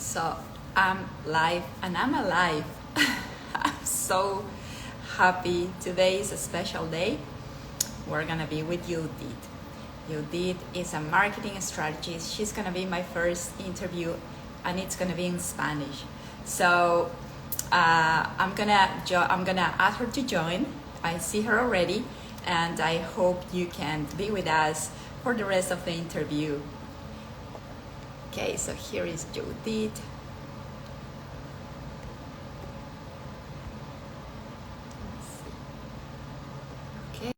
So I'm live and I'm alive. I'm so happy. Today is a special day. We're gonna be with Judith. Judith is a marketing strategist. She's gonna be my first interview and it's gonna be in Spanish. So I'm gonna ask her to join. I see her already and I hope you can be with us for the rest of the interview. Okay, so here is Judith. Okay.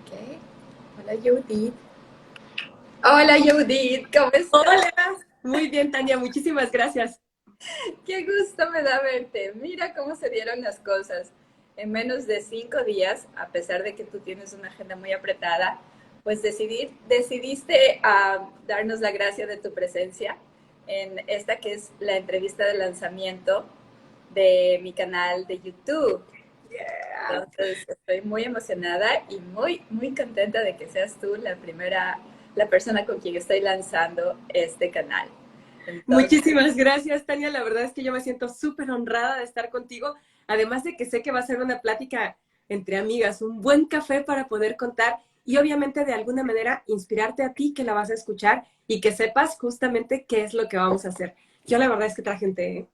Okay. Hola Judith. Hola Judith, ¿cómo estás? Hola, muy bien, Tania, muchísimas gracias. Qué gusto me da verte. Mira cómo se dieron las cosas. En menos de 5 días, a pesar de que tú tienes una agenda muy apretada, pues decidiste darnos la gracia de tu presencia en esta que es la entrevista de lanzamiento de mi canal de YouTube. Yeah. Entonces, estoy muy emocionada y muy contenta de que seas tú la persona con quien estoy lanzando este canal. Entonces, Muchísimas gracias, Tania. La verdad es que yo me siento súper honrada de estar contigo, además de que sé que va a ser una plática entre amigas, un buen café para poder contar y obviamente de alguna manera inspirarte a ti que la vas a escuchar y que sepas justamente qué es lo que vamos a hacer. Yo la verdad es que traje un té.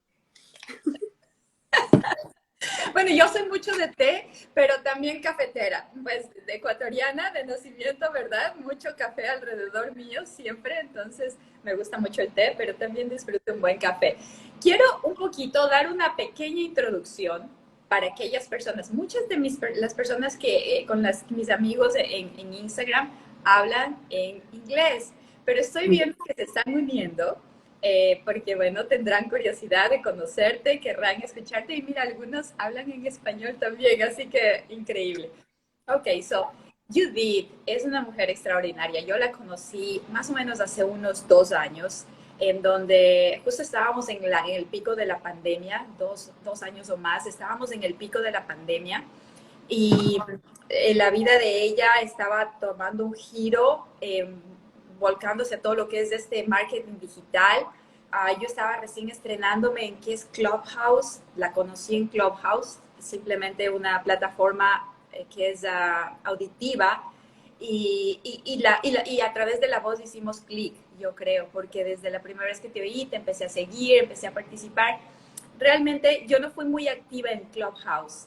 bueno, yo soy mucho de té, pero también cafetera, pues de ecuatoriana de nacimiento, ¿verdad? Mucho café alrededor mío siempre, entonces me gusta mucho el té, pero también disfruto un buen café. Quiero un poquito dar una pequeña introducción para aquellas personas, muchas de las personas con mis amigos en Instagram hablan en inglés, pero estoy viendo que se están uniendo porque bueno, tendrán curiosidad de conocerte, querrán escucharte y mira, algunos hablan en español también, así que increíble. Ok, so Judith es una mujer extraordinaria. Yo la conocí más o menos hace unos 2 años, en donde justo estábamos en el pico de la pandemia, dos años o más, estábamos en el pico de la pandemia y la vida de ella estaba tomando un giro, volcándose a todo lo que es este marketing digital. Yo estaba recién estrenándome en qué es Clubhouse, la conocí en Clubhouse, simplemente una plataforma que es auditiva y a través de la voz hicimos clic, yo creo, porque desde la primera vez que te oí te empecé a seguir, empecé a participar. Realmente yo no fui muy activa en Clubhouse.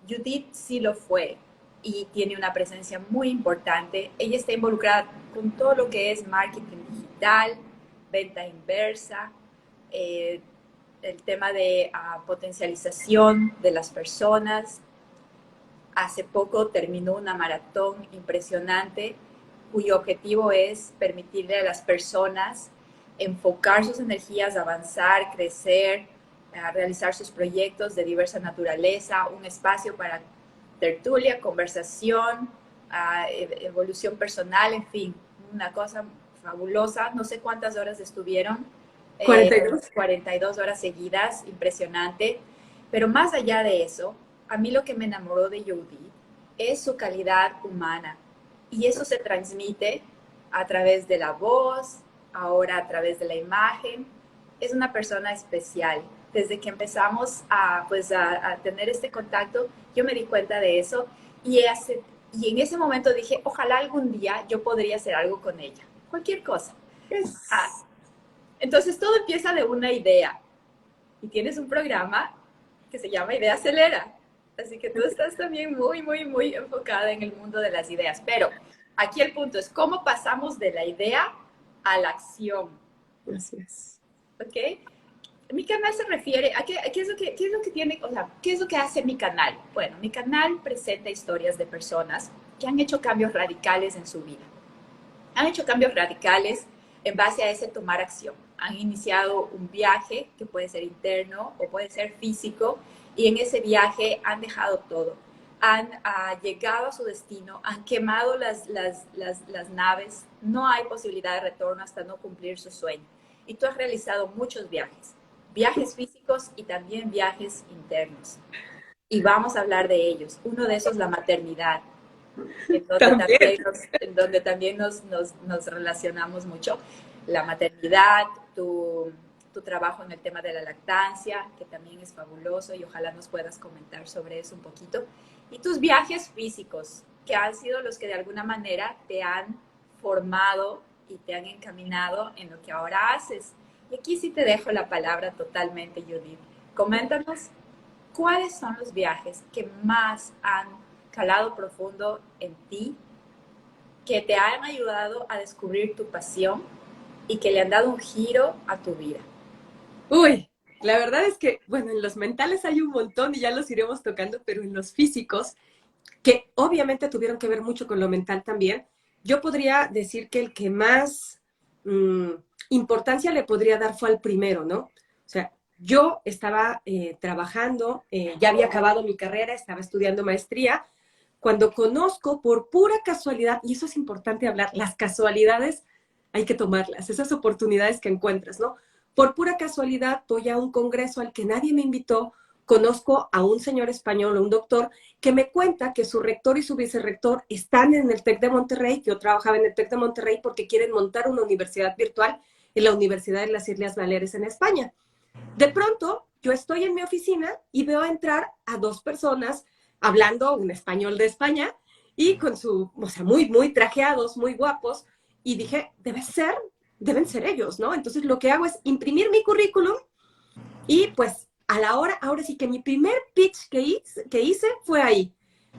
Judith sí lo fue y tiene una presencia muy importante. Ella está involucrada con todo lo que es marketing digital, venta inversa, eh, el tema de potencialización de las personas. Hace poco terminó una maratón impresionante cuyo objetivo es permitirle a las personas enfocar sus energías, avanzar, crecer, realizar sus proyectos de diversa naturaleza, un espacio para tertulia, conversación, evolución personal, en fin, una cosa fabulosa. No sé cuántas horas estuvieron, 42. 42 horas seguidas, impresionante. Pero más allá de eso, a mí lo que me enamoró de Jodie es su calidad humana. Y eso se transmite a través de la voz, ahora a través de la imagen. Es una persona especial. Desde que empezamos a tener este contacto, yo me di cuenta de eso y en ese momento dije, ojalá algún día yo podría hacer algo con ella. Cualquier cosa. Ah, Yes. entonces todo empieza de una idea y tienes un programa que se llama Idea Acelera. Así que tú estás también muy enfocada en el mundo de las ideas. Pero aquí el punto es cómo pasamos de la idea a la acción. Gracias. ¿Ok? Mi canal se refiere a qué es lo que tiene, o sea, qué es lo que hace mi canal. Bueno, mi canal presenta historias de personas que han hecho cambios radicales en su vida. Han hecho cambios radicales en base a ese tomar acción. Han iniciado un viaje que puede ser interno o puede ser físico y en ese viaje han dejado todo. Han llegado a su destino, han quemado las naves, no hay posibilidad de retorno hasta no cumplir su sueño. Y tú has realizado muchos viajes, viajes físicos y también viajes internos. Y vamos a hablar de ellos. Uno de esos es la maternidad. También. en donde también nos relacionamos mucho. La maternidad, tu trabajo en el tema de la lactancia, que también es fabuloso y ojalá nos puedas comentar sobre eso un poquito. Y tus viajes físicos, que han sido los que de alguna manera te han formado y te han encaminado en lo que ahora haces. Y aquí sí te dejo la palabra totalmente, Judith. Coméntanos cuáles son los viajes que más han calado profundo en ti, que te han ayudado a descubrir tu pasión y que le han dado un giro a tu vida. Uy, la verdad es que, bueno, en los mentales hay un montón y ya los iremos tocando, pero en los físicos, que obviamente tuvieron que ver mucho con lo mental también, yo podría decir que el que más importancia le podría dar fue al primero, ¿no? O sea, yo estaba trabajando, ya había acabado mi carrera, estaba estudiando maestría, cuando conozco por pura casualidad, y eso es importante hablar, las casualidades hay que tomarlas, esas oportunidades que encuentras, ¿no? Por pura casualidad voy a un congreso al que nadie me invitó, conozco a un señor español, un doctor, que me cuenta que su rector y su vicerrector están en el TEC de Monterrey, que yo trabajaba en el TEC de Monterrey porque quieren montar una universidad virtual en la Universidad de las Islas Baleares en España. De pronto, yo estoy en mi oficina y veo entrar a dos personas hablando un español de España y con su, o sea, muy trajeados, muy guapos, y dije, deben ser ellos, ¿no? Entonces lo que hago es imprimir mi currículum y pues a la hora, ahora sí que mi primer pitch que hice fue ahí.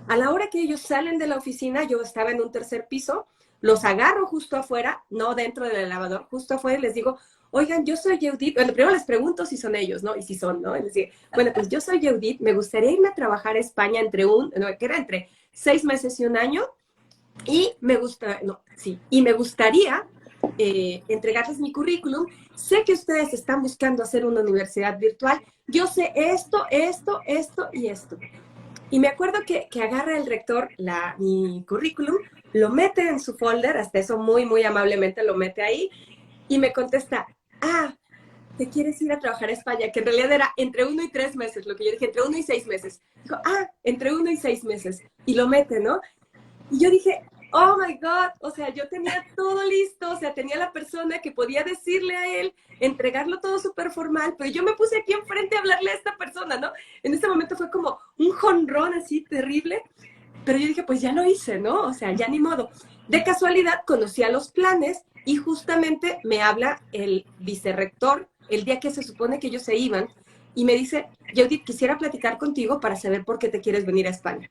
A la hora que ellos salen de la oficina, yo estaba en un tercer piso, los agarro justo afuera, no dentro del elevador, justo afuera y les digo, oigan, yo soy Judith. Bueno, primero les pregunto si son ellos, ¿no? Y si son, ¿no? Y les digo, bueno, pues yo soy Judith, me gustaría irme a trabajar a España que era entre 6 meses y un año, y me gustaría entregarles mi currículum. Sé que ustedes están buscando hacer una universidad virtual. Yo sé esto y esto. Y me acuerdo que agarra el rector mi currículum, lo mete en su folder, hasta eso muy amablemente lo mete ahí, y me contesta, ¿te quieres ir a trabajar a España? Que en realidad era entre 1 y 3 meses, lo que yo dije, entre 1 y 6 meses. Dijo, entre 1 y 6 meses. Y lo mete, ¿no? Y yo dije, oh my God, o sea, yo tenía todo listo, o sea, tenía la persona que podía decirle a él, entregarlo todo súper formal, pero yo me puse aquí enfrente a hablarle a esta persona, ¿no? En ese momento fue como un jonrón así terrible, pero yo dije, pues ya lo hice, ¿no? O sea, ya ni modo. De casualidad conocía los planes y justamente me habla el vicerrector el día que se supone que ellos se iban y me dice, Judith, quisiera platicar contigo para saber por qué te quieres venir a España.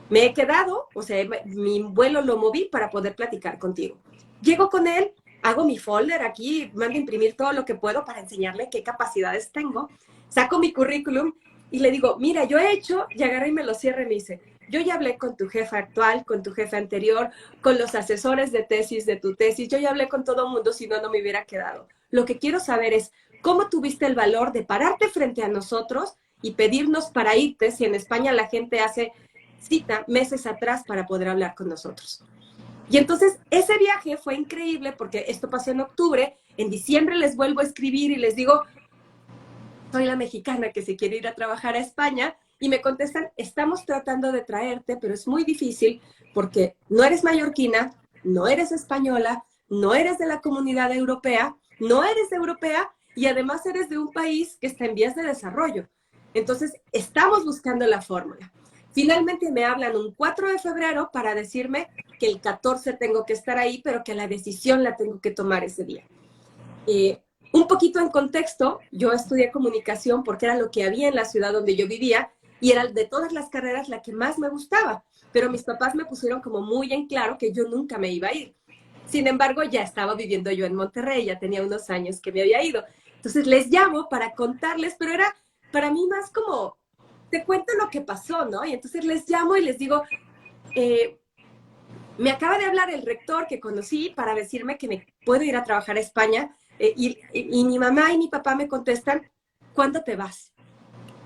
Me he quedado, o sea, mi vuelo lo moví para poder platicar contigo. Llego con él, hago mi folder aquí, mando a imprimir todo lo que puedo para enseñarle qué capacidades tengo, saco mi currículum y le digo, mira, yo he hecho, y agarré y me lo cierra y me dice, yo ya hablé con tu jefa actual, con tu jefe anterior, con los asesores de tesis de tu tesis, yo ya hablé con todo el mundo, si no, no me hubiera quedado. Lo que quiero saber es, ¿cómo tuviste el valor de pararte frente a nosotros y pedirnos para irte si en España la gente hace cita meses atrás para poder hablar con nosotros? Y entonces ese viaje fue increíble porque esto pasó en octubre, en diciembre les vuelvo a escribir y les digo, soy la mexicana que se quiere ir a trabajar a España, y me contestan, estamos tratando de traerte, pero es muy difícil porque no eres mallorquina, no eres española, no eres de la comunidad europea, no eres europea y además eres de un país que está en vías de desarrollo. Entonces, estamos buscando la fórmula. Finalmente me hablan un 4 de febrero para decirme que el 14 tengo que estar ahí, pero que la decisión la tengo que tomar ese día. Un poquito en contexto, yo estudié comunicación porque era lo que había en la ciudad donde yo vivía y era de todas las carreras la que más me gustaba, pero mis papás me pusieron como muy en claro que yo nunca me iba a ir. Sin embargo, ya estaba viviendo yo en Monterrey, ya tenía unos años que me había ido. Entonces les llamo para contarles, pero era para mí más como, te cuento lo que pasó, ¿no? Y entonces les llamo y les digo, me acaba de hablar el rector que conocí para decirme que me puedo ir a trabajar a España, y mi mamá y mi papá me contestan, ¿cuándo te vas?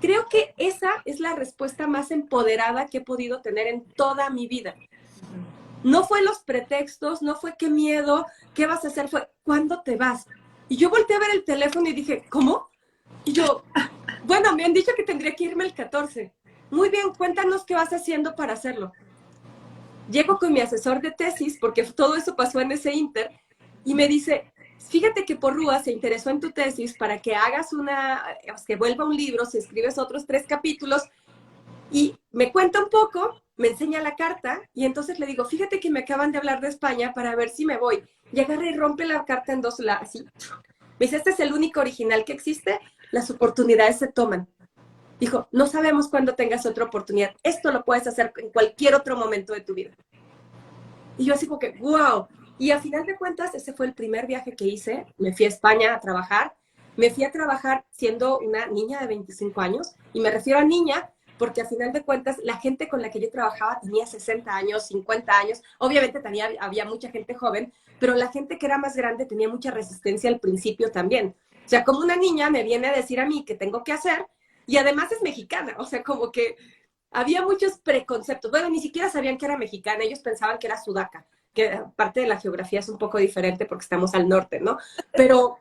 Creo que esa es la respuesta más empoderada que he podido tener en toda mi vida. No fue los pretextos, no fue qué miedo, qué vas a hacer, fue ¿cuándo te vas? Y yo volteé a ver el teléfono y dije, ¿cómo? Y yo, bueno, me han dicho que tendría que irme el 14. Muy bien, cuéntanos qué vas haciendo para hacerlo. Llego con mi asesor de tesis, porque todo eso pasó en ese inter, y me dice, fíjate que Porrúa se interesó en tu tesis para que hagas que vuelva un libro, si escribes otros 3 capítulos, y me cuenta un poco, me enseña la carta, y entonces le digo, fíjate que me acaban de hablar de España para ver si me voy. Y agarra y rompe la carta en dos, así. Me dice, este es el único original que existe, las oportunidades se toman. Dijo, no sabemos cuándo tengas otra oportunidad. Esto lo puedes hacer en cualquier otro momento de tu vida. Y yo así como que, wow. Y a final de cuentas, ese fue el primer viaje que hice. Me fui a España a trabajar. Me fui a trabajar siendo una niña de 25 años. Y me refiero a niña porque a final de cuentas la gente con la que yo trabajaba tenía 60 años, 50 años. Obviamente había mucha gente joven, pero la gente que era más grande tenía mucha resistencia al principio también. O sea, como una niña me viene a decir a mí qué tengo que hacer y además es mexicana. O sea, como que había muchos preconceptos. Bueno, ni siquiera sabían que era mexicana, ellos pensaban que era sudaca, que parte de la geografía es un poco diferente porque estamos al norte, ¿no? Pero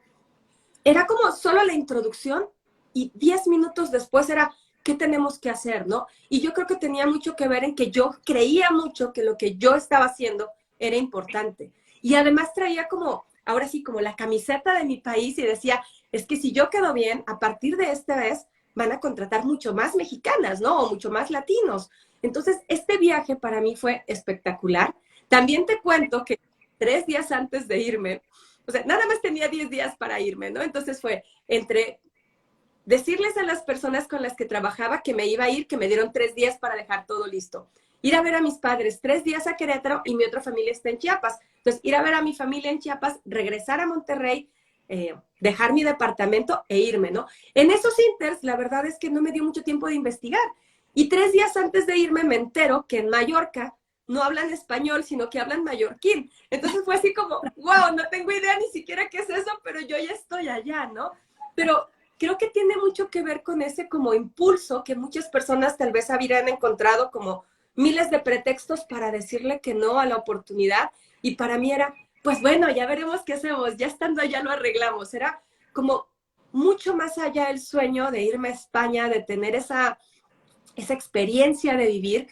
era como solo la introducción y 10 minutos después era, ¿qué tenemos que hacer, no? Y yo creo que tenía mucho que ver en que yo creía mucho que lo que yo estaba haciendo era importante. Y además traía como, ahora sí, como la camiseta de mi país y decía, es que si yo quedo bien, a partir de esta vez van a contratar mucho más mexicanas, ¿no? O mucho más latinos. Entonces, este viaje para mí fue espectacular. También te cuento que 3 días antes de irme, o sea, nada más tenía 10 días para irme, ¿no? Entonces fue entre decirles a las personas con las que trabajaba que me iba a ir, que me dieron 3 días para dejar todo listo. Ir a ver a mis padres 3 días a Querétaro y mi otra familia está en Chiapas. Entonces, ir a ver a mi familia en Chiapas, regresar a Monterrey, dejar mi departamento e irme, ¿no? En esos inters, la verdad es que no me dio mucho tiempo de investigar. Y 3 días antes de irme me entero que en Mallorca no hablan español, sino que hablan mallorquín. Entonces fue así como, wow, no tengo idea ni siquiera qué es eso, pero yo ya estoy allá, ¿no? Pero creo que tiene mucho que ver con ese como impulso que muchas personas tal vez habrían encontrado como miles de pretextos para decirle que no a la oportunidad. Y para mí era, pues bueno, ya veremos qué hacemos, ya estando allá lo arreglamos. Era como mucho más allá el sueño de irme a España, de tener esa experiencia de vivir.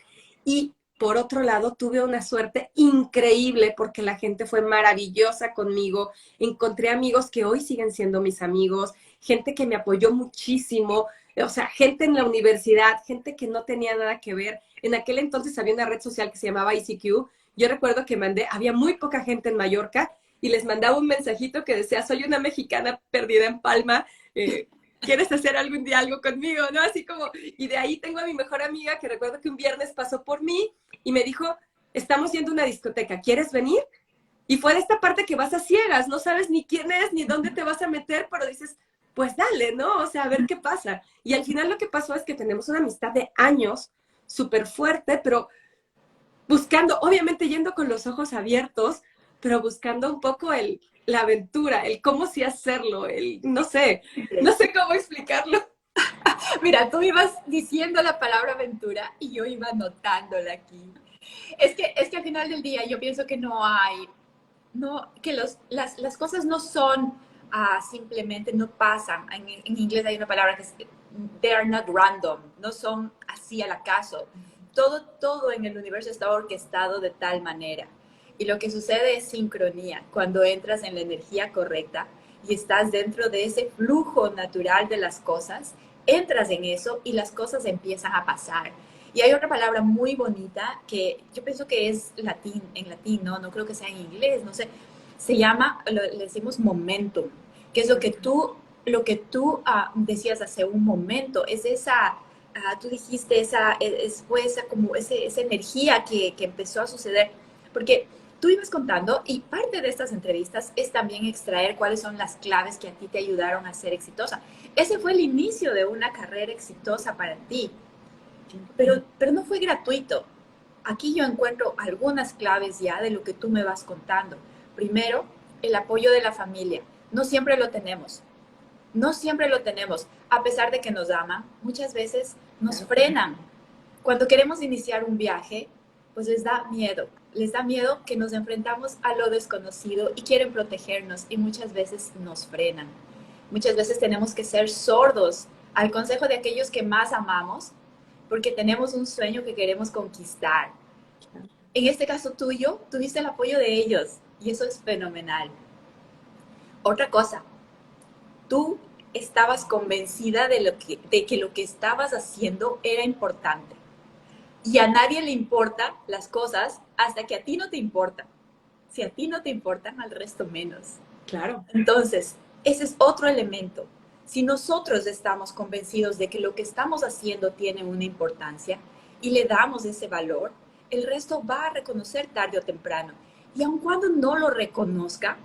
Y por otro lado, tuve una suerte increíble porque la gente fue maravillosa conmigo. Encontré amigos que hoy siguen siendo mis amigos, gente que me apoyó muchísimo, o sea, gente en la universidad, gente que no tenía nada que ver. En aquel entonces había una red social que se llamaba ICQ. Yo recuerdo que había muy poca gente en Mallorca y les mandaba un mensajito que decía, soy una mexicana perdida en Palma, ¿quieres hacer algún día algo conmigo? ¿No? Así como, y de ahí tengo a mi mejor amiga que recuerdo que un viernes pasó por mí y me dijo, estamos yendo a una discoteca, ¿quieres venir? Y fue de esta parte que vas a ciegas, no sabes ni quién es, ni dónde te vas a meter, pero dices, pues dale, ¿no? O sea, a ver qué pasa. Y al final lo que pasó es que tenemos una amistad de años, súper fuerte, pero buscando, obviamente yendo con los ojos abiertos, pero buscando un poco la aventura, el cómo sí hacerlo, no sé cómo explicarlo. Mira, tú ibas diciendo la palabra aventura y yo iba anotándola aquí. Es que al final del día yo pienso que no hay, no, que las cosas no son simplemente, no pasan. En inglés hay una palabra que es, they are not random, no son así al acaso. Todo en el universo está orquestado de tal manera. Y lo que sucede es sincronía. Cuando entras en la energía correcta y estás dentro de ese flujo natural de las cosas, entras en eso y las cosas empiezan a pasar. Y hay otra palabra muy bonita que yo pienso que es latín, en latín, ¿no? No creo que sea en inglés, no sé. Se llama, le decimos momentum, que es lo que tú decías hace un momento, es esa, tú dijiste, fue esa, como esa energía que empezó a suceder, porque tú ibas contando y parte de estas entrevistas es también extraer cuáles son las claves que a ti te ayudaron a ser exitosa. Ese fue el inicio de una carrera exitosa para ti, pero no fue gratuito. Aquí yo encuentro algunas claves ya de lo que tú me vas contando. Primero, el apoyo de la familia. No siempre lo tenemos. No siempre lo tenemos. A pesar de que nos aman, muchas veces nos frenan. Cuando queremos iniciar un viaje, pues les da miedo. Les da miedo que nos enfrentamos a lo desconocido y quieren protegernos y muchas veces nos frenan. Muchas veces tenemos que ser sordos al consejo de aquellos que más amamos porque tenemos un sueño que queremos conquistar. en este caso tuyo, tuviste el apoyo de ellos y eso es fenomenal. Otra cosa, tú estabas convencida de que lo que estabas haciendo era importante. Y a nadie le importan las cosas hasta que a ti no te importan. Si a ti no te importan, al resto menos. Claro. Entonces, ese es otro elemento. Si nosotros estamos convencidos de que lo que estamos haciendo tiene una importancia y le damos ese valor, el resto va a reconocer tarde o temprano. Y aun cuando no lo reconozca,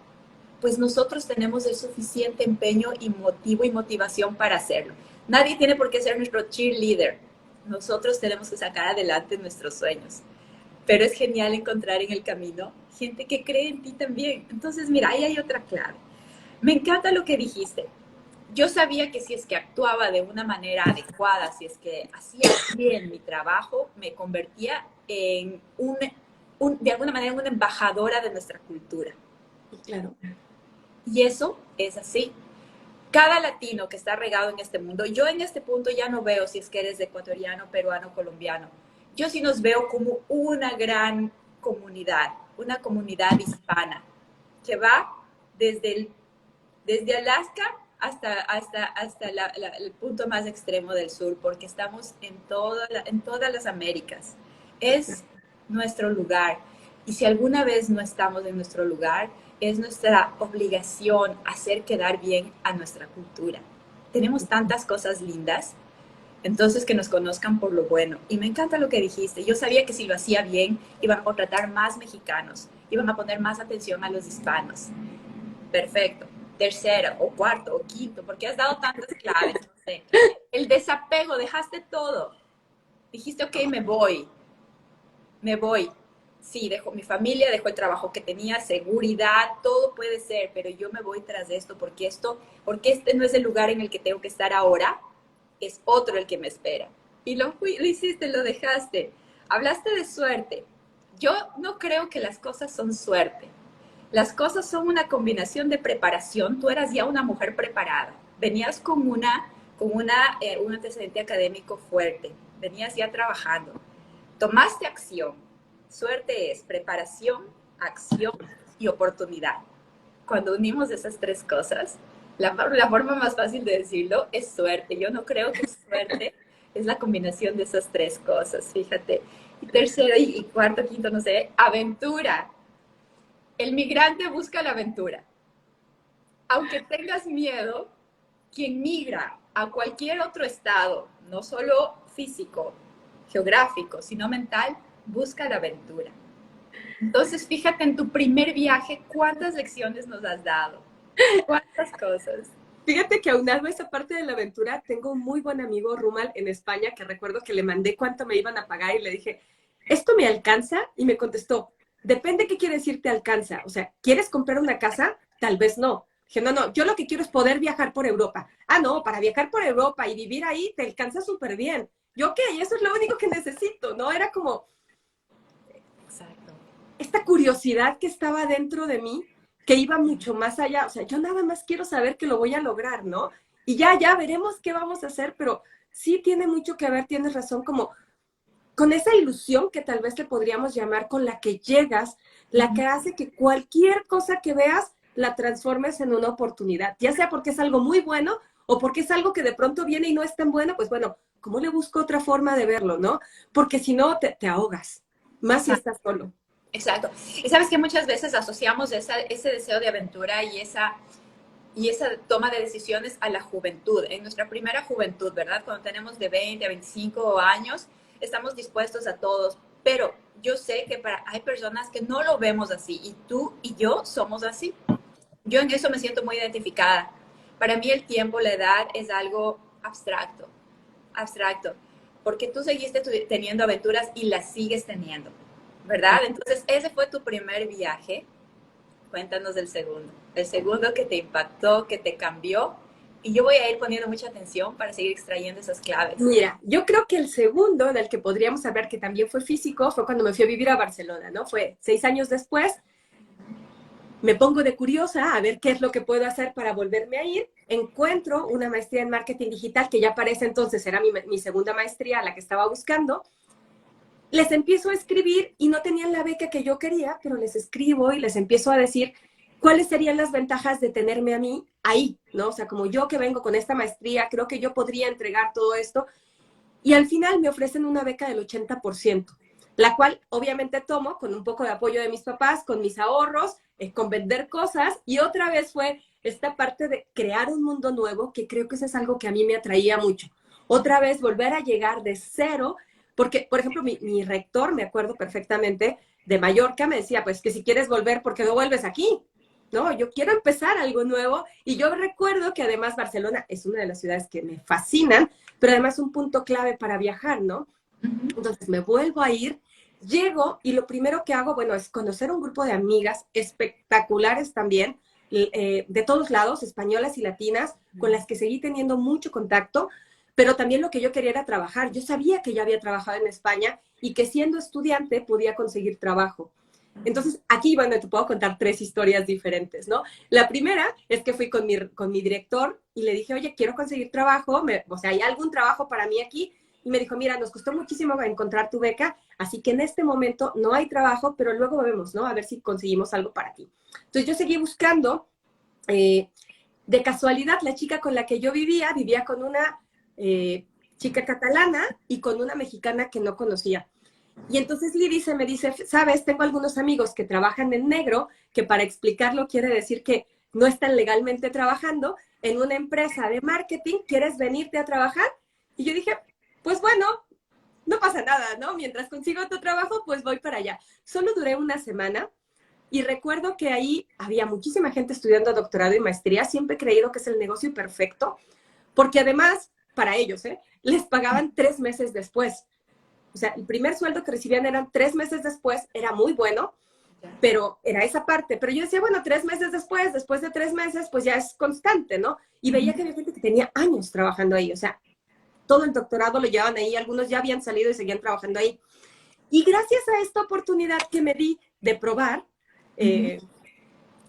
pues nosotros tenemos el suficiente empeño y motivo y motivación para hacerlo. Nadie tiene por qué ser nuestro cheerleader. Nosotros tenemos que sacar adelante nuestros sueños. Pero es genial encontrar en el camino gente que cree en ti también. Entonces, mira, ahí hay otra clave. Me encanta lo que dijiste. Yo sabía que si es que actuaba de una manera adecuada, si es que hacía bien mi trabajo, me convertía en de alguna manera, una embajadora de nuestra cultura. Claro. Y eso es así. Cada latino que está regado en este mundo, yo en este punto ya no veo si es que eres ecuatoriano, peruano, colombiano. Yo sí nos veo como una gran comunidad, una comunidad hispana, que va desde Alaska hasta el punto más extremo del sur, porque estamos en todas las Américas. Es nuestro lugar. Y si alguna vez no estamos en nuestro lugar, es nuestra obligación hacer quedar bien a nuestra cultura. Tenemos tantas cosas lindas, entonces que nos conozcan por lo bueno. Y me encanta lo que dijiste. Yo sabía que si lo hacía bien, iban a contratar más mexicanos, iban a poner más atención a los hispanos. Perfecto. Tercero, o cuarto, o quinto, porque has dado tantas claves, no sé. El desapego, dejaste todo. Dijiste, ok, me voy. Sí, dejo mi familia, dejo el trabajo que tenía, seguridad, todo puede ser, pero yo me voy tras de esto porque este no es el lugar en el que tengo que estar ahora, es otro el que me espera. Y lo hiciste, lo dejaste. Hablaste de suerte. Yo no creo que las cosas son suerte. Las cosas son una combinación de preparación. Tú eras ya una mujer preparada. Venías un antecedente académico fuerte. Venías ya trabajando. Tomaste acción. Suerte es preparación, acción y oportunidad. Cuando unimos esas tres cosas, la forma más fácil de decirlo es suerte. Yo no creo que suerte es la combinación de esas tres cosas, fíjate. Y tercero y cuarto, quinto, no sé, aventura. El migrante busca la aventura. Aunque tengas miedo, quien migra a cualquier otro estado, no solo físico, geográfico, sino mental, busca la aventura. Entonces, fíjate en tu primer viaje, cuántas lecciones nos has dado, cuántas cosas. Fíjate que aunado a esa parte de la aventura, tengo un muy buen amigo, Rumal, en España, que recuerdo que le mandé cuánto me iban a pagar y le dije, ¿esto me alcanza? Y me contestó, depende qué quiere decir te alcanza. O sea, ¿quieres comprar una casa? Tal vez no. Dije, no, yo lo que quiero es poder viajar por Europa. Ah, no, para viajar por Europa y vivir ahí te alcanza súper bien. Yo, ok, eso es lo único que necesito, ¿no? Era como Exacto. esta curiosidad que estaba dentro de mí, que iba mucho más allá. O sea, yo nada más quiero saber que lo voy a lograr, ¿no? Y ya veremos qué vamos a hacer, pero sí tiene mucho que ver, tienes razón, como con esa ilusión que tal vez le podríamos llamar con la que llegas, la que hace que cualquier cosa que veas la transformes en una oportunidad, ya sea porque es algo muy bueno o porque es algo que de pronto viene y no es tan bueno, pues bueno, ¿cómo le busco otra forma de verlo, no? Porque si no, te ahogas, más si estás solo. Exacto. Y sabes que muchas veces asociamos ese deseo de aventura y esa toma de decisiones a la juventud, en nuestra primera juventud, ¿verdad? Cuando tenemos de 20 a 25 años, estamos dispuestos a todos, pero yo sé que hay personas que no lo vemos así y tú y yo somos así. Yo en eso me siento muy identificada. Para mí el tiempo, la edad es algo abstracto, abstracto, porque tú seguiste teniendo aventuras y las sigues teniendo, ¿verdad? Entonces, ese fue tu primer viaje. Cuéntanos del segundo. El segundo que te impactó, que te cambió. Y yo voy a ir poniendo mucha atención para seguir extrayendo esas claves. Mira, yo creo que el segundo del que podríamos hablar, que también fue físico, fue cuando me fui a vivir a Barcelona, ¿no? Fue 6 años después. Me pongo de curiosa a ver qué es lo que puedo hacer para volverme a ir. Encuentro una maestría en marketing digital, que ya para ese entonces era mi segunda maestría, la que estaba buscando. les empiezo a escribir y no tenían la beca que yo quería, pero les escribo y les empiezo a decir cuáles serían las ventajas de tenerme a mí ahí, ¿no? O sea, como yo que vengo con esta maestría, creo que yo podría entregar todo esto. Y al final me ofrecen una beca del 80%, la cual obviamente tomo con un poco de apoyo de mis papás, con mis ahorros, con vender cosas. Y otra vez fue esta parte de crear un mundo nuevo, que creo que eso es algo que a mí me atraía mucho. Otra vez volver a llegar de cero, porque, por ejemplo, mi rector, me acuerdo perfectamente, de Mallorca, me decía, pues que si quieres volver, ¿por qué no vuelves aquí? No, yo quiero empezar algo nuevo. Y yo recuerdo que además Barcelona es una de las ciudades que me fascinan, pero además un punto clave para viajar, ¿no? Entonces me vuelvo a ir, llego y lo primero que hago, bueno, es conocer un grupo de amigas espectaculares también, de todos lados, españolas y latinas, con las que seguí teniendo mucho contacto, pero también lo que yo quería era trabajar. Yo sabía que ya había trabajado en España y que siendo estudiante podía conseguir trabajo. Entonces, aquí, bueno, te puedo contar 3 historias diferentes, ¿no? La primera es que fui con mi director y le dije, oye, quiero conseguir trabajo, o sea, ¿hay algún trabajo para mí aquí? Y me dijo, mira, nos costó muchísimo encontrar tu beca, así que en este momento no hay trabajo, pero luego vemos, ¿no? A ver si conseguimos algo para ti. Entonces, yo seguí buscando. De casualidad, la chica con la que yo vivía con una chica catalana y con una mexicana que no conocía. Y entonces me dice, sabes, tengo algunos amigos que trabajan en negro, que para explicarlo quiere decir que no están legalmente trabajando en una empresa de marketing, ¿quieres venirte a trabajar? Y yo dije, pues bueno, no pasa nada, ¿no? Mientras consigo otro trabajo, pues voy para allá. Solo duré una semana y recuerdo que ahí había muchísima gente estudiando doctorado y maestría. Siempre he creído que es el negocio perfecto, porque además, para ellos, les pagaban 3 meses después. O sea, el primer sueldo que recibían eran 3 meses después, era muy bueno, pero era esa parte. Pero yo decía, bueno, 3 meses después de 3 meses, pues ya es constante, ¿no? Y veía que había gente que tenía años trabajando ahí, o sea, todo el doctorado lo llevaban ahí, algunos ya habían salido y seguían trabajando ahí. Y gracias a esta oportunidad que me di de probar,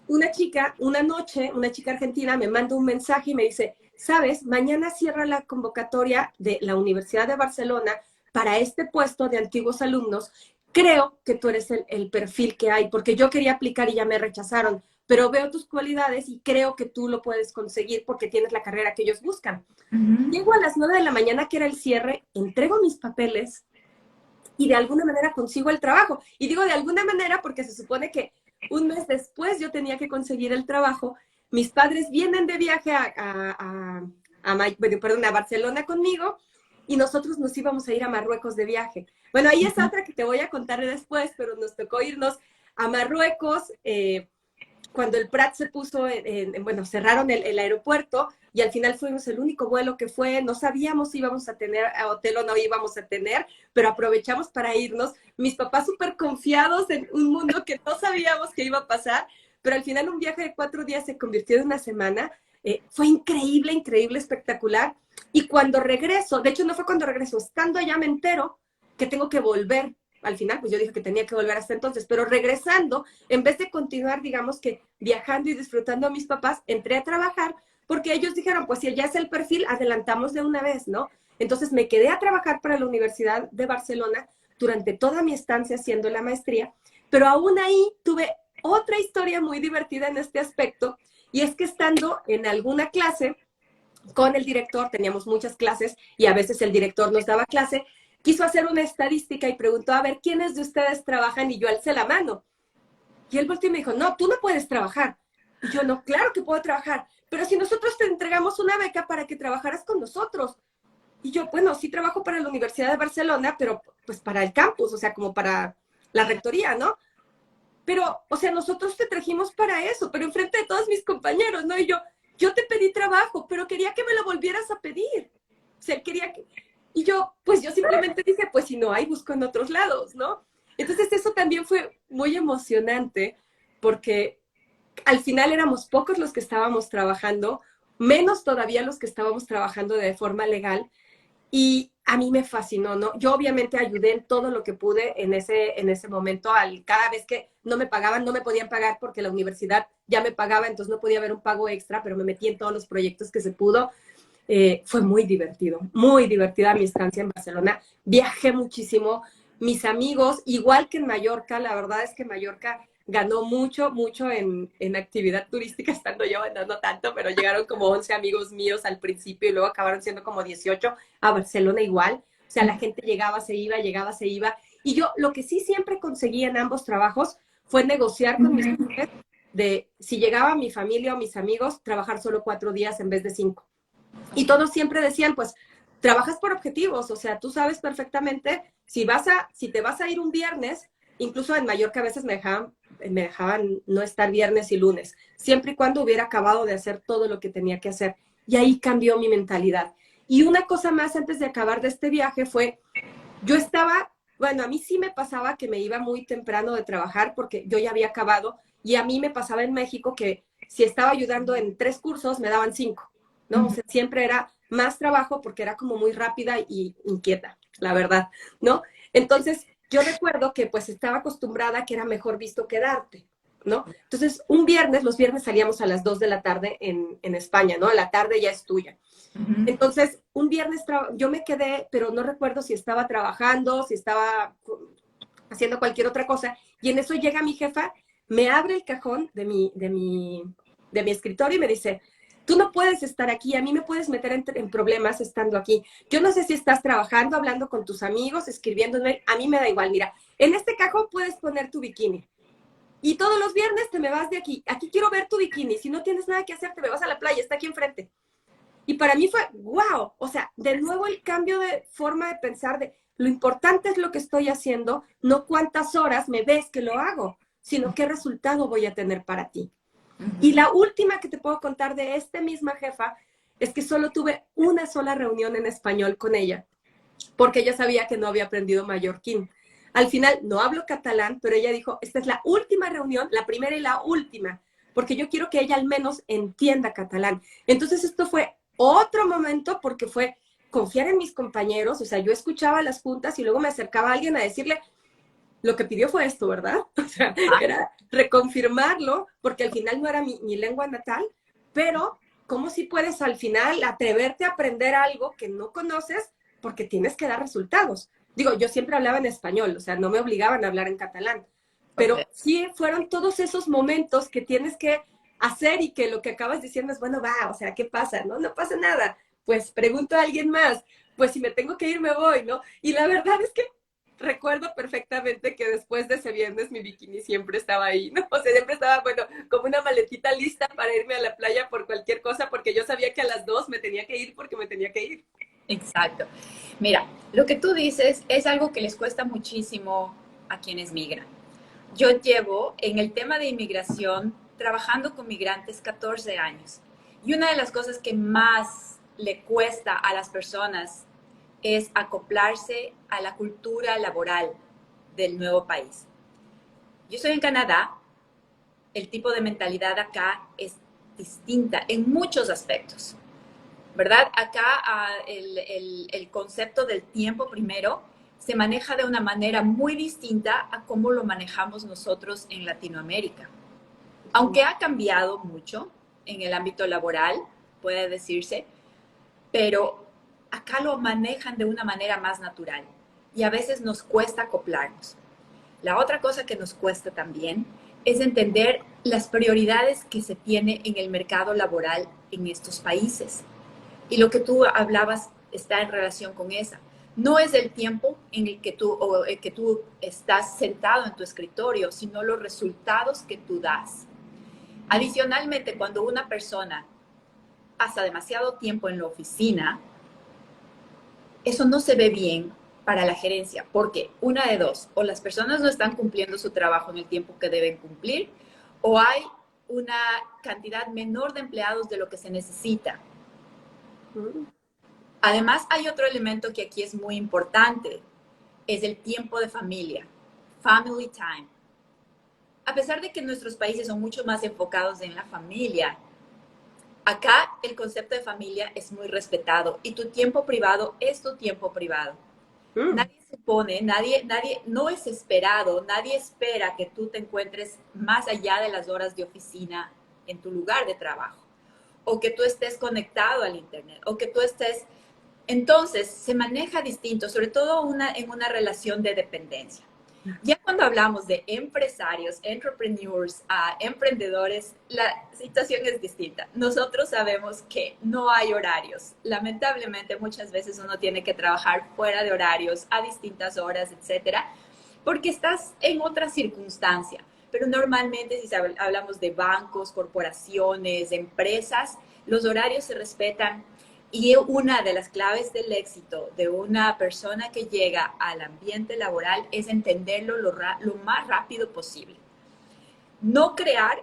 una chica, una chica argentina me manda un mensaje y me dice, sabes, mañana cierra la convocatoria de la Universidad de Barcelona para este puesto de antiguos alumnos. Creo que tú eres el perfil que hay, porque yo quería aplicar y ya me rechazaron, pero veo tus cualidades y creo que tú lo puedes conseguir porque tienes la carrera que ellos buscan. Llego a las 9 de la mañana, que era el cierre, entrego mis papeles y de alguna manera consigo el trabajo. Y digo de alguna manera porque se supone que un mes después yo tenía que conseguir el trabajo. Mis padres vienen de viaje a Barcelona conmigo y nosotros nos íbamos a ir a Marruecos de viaje. Bueno, ahí es otra que te voy a contar después, pero nos tocó irnos a Marruecos cuando el Prat se puso, bueno, cerraron el aeropuerto y al final fuimos el único vuelo que fue, no sabíamos si íbamos a tener hotel o no íbamos a tener, pero aprovechamos para irnos. Mis papás súper confiados en un mundo que no sabíamos que iba a pasar, pero al final un viaje de 4 días se convirtió en una semana. Fue increíble, increíble, espectacular. Y cuando regreso, de hecho no fue cuando regreso, estando allá me entero que tengo que volver. Al final, pues yo dije que tenía que volver hasta entonces, pero regresando, en vez de continuar, digamos que viajando y disfrutando a mis papás, entré a trabajar porque ellos dijeron, pues si ya es el perfil, adelantamos de una vez, ¿no? Entonces me quedé a trabajar para la Universidad de Barcelona durante toda mi estancia haciendo la maestría, pero aún ahí tuve otra historia muy divertida en este aspecto, y es que estando en alguna clase con el director, teníamos muchas clases y a veces el director nos daba clase, quiso hacer una estadística y preguntó, a ver, ¿quiénes de ustedes trabajan? Y yo alcé la mano. Y él volteó y me dijo, no, tú no puedes trabajar. Y yo, no, claro que puedo trabajar, pero si nosotros te entregamos una beca para que trabajaras con nosotros. Y yo, bueno, sí trabajo para la Universidad de Barcelona, pero pues para el campus, o sea, como para la rectoría, ¿no? Pero, o sea, nosotros te trajimos para eso, pero enfrente de todos mis compañeros, ¿no? Y yo te pedí trabajo, pero quería que me lo volvieras a pedir. O sea, quería que... Y yo, pues yo simplemente dije, pues si no hay, busco en otros lados, ¿no? Entonces eso también fue muy emocionante porque al final éramos pocos los que estábamos trabajando, menos todavía los que estábamos trabajando de forma legal, y a mí me fascinó, ¿no? Yo obviamente ayudé en todo lo que pude en ese momento. Cada vez que no me pagaban, no me podían pagar porque la universidad ya me pagaba, entonces no podía haber un pago extra, pero me metí en todos los proyectos que se pudo. Fue muy divertida mi estancia en Barcelona. Viajé muchísimo, mis amigos, igual que en Mallorca, la verdad es que Mallorca ganó mucho, mucho en actividad turística, estando yo, no tanto, pero llegaron como 11 amigos míos al principio y luego acabaron siendo como 18, a Barcelona igual, o sea, la gente llegaba, se iba, llegaba, se iba, y yo lo que sí siempre conseguí en ambos trabajos fue negociar con mis jefes de si llegaba mi familia o mis amigos, trabajar solo 4 días en vez de 5. Y todos siempre decían, pues, trabajas por objetivos, o sea, tú sabes perfectamente si te vas a ir un viernes, incluso en Mallorca a veces me dejaban no estar viernes y lunes, siempre y cuando hubiera acabado de hacer todo lo que tenía que hacer. Y ahí cambió mi mentalidad. Y una cosa más antes de acabar de este viaje fue, yo estaba, bueno, a mí sí me pasaba que me iba muy temprano de trabajar porque yo ya había acabado y a mí me pasaba en México que si estaba ayudando en 3 cursos me daban 5, ¿no? O sea, siempre era más trabajo porque era como muy rápida y inquieta, la verdad, ¿no? Entonces, yo recuerdo que pues estaba acostumbrada a que era mejor visto que darte, ¿no? Entonces, los viernes salíamos a las 2 de la tarde en España, ¿no? La tarde ya es tuya. Entonces, un viernes yo me quedé, pero no recuerdo si estaba trabajando, si estaba haciendo cualquier otra cosa, y en eso llega mi jefa, me abre el cajón de mi escritorio y me dice, tú no puedes estar aquí, a mí me puedes meter en problemas estando aquí. Yo no sé si estás trabajando, hablando con tus amigos, escribiendo, a mí me da igual, mira, en este cajón puedes poner tu bikini. Y todos los viernes te me vas de aquí. Aquí quiero ver tu bikini. Si no tienes nada que hacer, te me vas a la playa, está aquí enfrente. Y para mí fue, wow, o sea, de nuevo el cambio de forma de pensar de lo importante es lo que estoy haciendo, no cuántas horas me ves que lo hago, sino qué resultado voy a tener para ti. Y la última que te puedo contar de esta misma jefa es que solo tuve una sola reunión en español con ella, porque ella sabía que no había aprendido mallorquín. Al final no hablo catalán, pero ella dijo, esta es la última reunión, la primera y la última, porque yo quiero que ella al menos entienda catalán. Entonces esto fue otro momento porque fue confiar en mis compañeros, o sea, yo escuchaba las juntas y luego me acercaba a alguien a decirle, lo que pidió fue esto, ¿verdad? O sea, era reconfirmarlo, porque al final no era mi lengua natal, pero ¿cómo si puedes al final atreverte a aprender algo que no conoces porque tienes que dar resultados? Digo, yo siempre hablaba en español, o sea, no me obligaban a hablar en catalán, pero sí fueron todos esos momentos que tienes que hacer y que lo que acabas diciendo es, bueno, va, o sea, ¿qué pasa? No, no pasa nada. Pues pregunto a alguien más, pues si me tengo que ir, me voy, ¿no? Y la verdad es que recuerdo perfectamente que después de ese viernes mi bikini siempre estaba ahí, ¿no? O sea, siempre estaba, bueno, como una maletita lista para irme a la playa por cualquier cosa, porque yo sabía que a las 2 me tenía que ir porque me tenía que ir. Exacto. Mira, lo que tú dices es algo que les cuesta muchísimo a quienes migran. Yo llevo en el tema de inmigración trabajando con migrantes 14 años. Y una de las cosas que más le cuesta a las personas es acoplarse a la cultura laboral del nuevo país. Yo estoy en Canadá, el tipo de mentalidad acá es distinta en muchos aspectos, ¿verdad? Acá el concepto del tiempo primero se maneja de una manera muy distinta a cómo lo manejamos nosotros en Latinoamérica. Aunque ha cambiado mucho en el ámbito laboral, puede decirse, pero acá lo manejan de una manera más natural y a veces nos cuesta acoplarnos. La otra cosa que nos cuesta también es entender las prioridades que se tiene en el mercado laboral en estos países. Y lo que tú hablabas está en relación con esa. No es el tiempo en el que tú estás sentado en tu escritorio, sino los resultados que tú das. Adicionalmente, cuando una persona pasa demasiado tiempo en la oficina, eso no se ve bien para la gerencia, porque una de dos, o las personas no están cumpliendo su trabajo en el tiempo que deben cumplir, o hay una cantidad menor de empleados de lo que se necesita. Además, hay otro elemento que aquí es muy importante, es el tiempo de familia, family time. A pesar de que nuestros países son mucho más enfocados en la familia, acá el concepto de familia es muy respetado y tu tiempo privado es tu tiempo privado. Nadie supone, no es esperado, nadie espera que tú te encuentres más allá de las horas de oficina en tu lugar de trabajo, o que tú estés conectado al internet, o que tú estés Entonces, se maneja distinto, sobre todo en una relación de dependencia. Ya cuando hablamos de empresarios, entrepreneurs, emprendedores, la situación es distinta. Nosotros sabemos que no hay horarios. Lamentablemente, muchas veces uno tiene que trabajar fuera de horarios, a distintas horas, etcétera, porque estás en otra circunstancia. Pero normalmente, si hablamos de bancos, corporaciones, empresas, los horarios se respetan. Y una de las claves del éxito de una persona que llega al ambiente laboral es entenderlo lo más rápido posible. No crear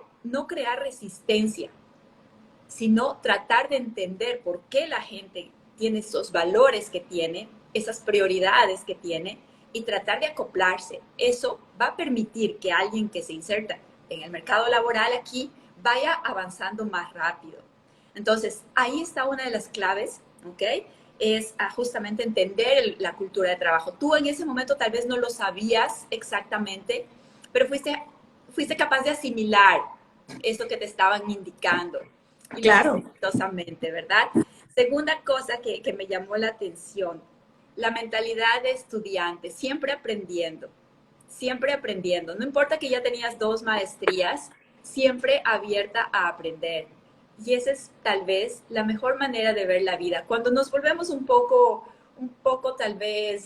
resistencia, sino tratar de entender por qué la gente tiene esos valores que tiene, esas prioridades que tiene, y tratar de acoplarse. Eso va a permitir que alguien que se inserta en el mercado laboral aquí vaya avanzando más rápido. Entonces, ahí está una de las claves, ¿ok? Es justamente entender la cultura de trabajo. Tú en ese momento tal vez no lo sabías exactamente, pero fuiste capaz de asimilar eso que te estaban indicando. Y Claro. lo hiciste exitosamente, ¿verdad? Segunda cosa que me llamó la atención, la mentalidad de estudiante, siempre aprendiendo, siempre aprendiendo. No importa que ya tenías 2 maestrías, siempre abierta a aprender. Y esa es tal vez la mejor manera de ver la vida. Cuando nos volvemos un poco tal vez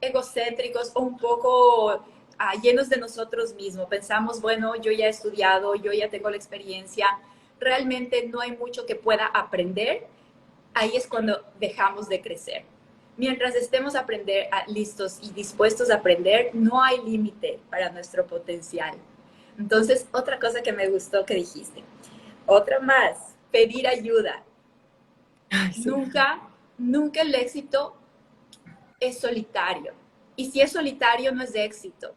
egocéntricos o un poco llenos de nosotros mismos, pensamos, bueno, yo ya he estudiado, yo ya tengo la experiencia, realmente no hay mucho que pueda aprender, ahí es cuando dejamos de crecer. Mientras estemos listos y dispuestos a aprender, no hay límite para nuestro potencial. Entonces, otra cosa que me gustó que dijiste, otra más, pedir ayuda. Ay, sí. Nunca el éxito es solitario. Y si es solitario, no es de éxito.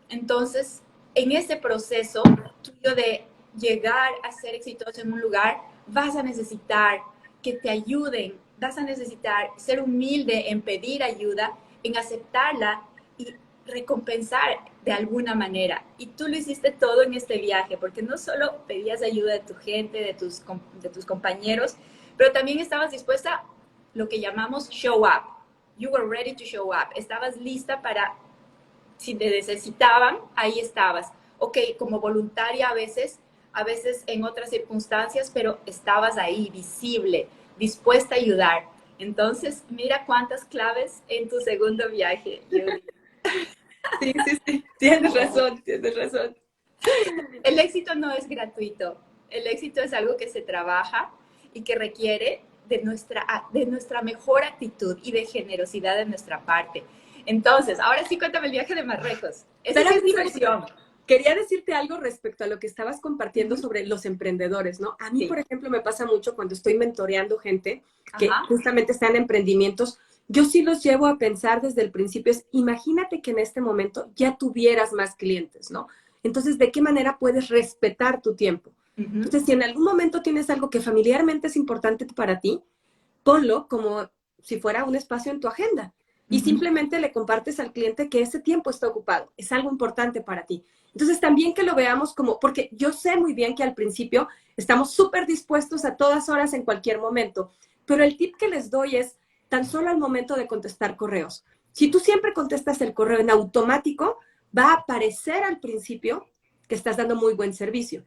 Entonces, en ese proceso tuyo de llegar a ser exitoso en un lugar, vas a necesitar que te ayuden, vas a necesitar ser humilde en pedir ayuda, en aceptarla y recompensar de alguna manera. Y tú lo hiciste todo en este viaje, porque no solo pedías ayuda de tu gente, de tus compañeros, pero también estabas dispuesta a lo que llamamos show up. You were ready to show up. Estabas lista para, si te necesitaban, ahí estabas. Ok, como voluntaria a veces en otras circunstancias, pero estabas ahí, visible, dispuesta a ayudar. Entonces, mira cuántas claves en tu segundo viaje, Julie. Sí, sí, sí, tienes razón, tienes razón. El éxito no es gratuito. El éxito es algo que se trabaja y que requiere de nuestra mejor actitud y de generosidad de nuestra parte. Entonces, ahora sí cuéntame el viaje de Marruecos. Esa sí es diversión. Quería decirte algo respecto a lo que estabas compartiendo sobre los emprendedores, ¿no? A mí, Sí. por ejemplo, me pasa mucho cuando estoy mentoreando gente que Ajá. justamente está en emprendimientos. Yo sí los llevo a pensar desde el principio. Imagínate que en este momento ya tuvieras más clientes, ¿no? Entonces, ¿de qué manera puedes respetar tu tiempo? Entonces, si en algún momento tienes algo que familiarmente es importante para ti, ponlo como si fuera un espacio en tu agenda. Y simplemente le compartes al cliente que ese tiempo está ocupado, es algo importante para ti. Entonces también que lo veamos como, porque yo sé muy bien que al principio estamos súper dispuestos a todas horas en cualquier momento, pero el tip que les doy es tan solo al momento de contestar correos. Si tú siempre contestas el correo en automático, va a aparecer al principio que estás dando muy buen servicio.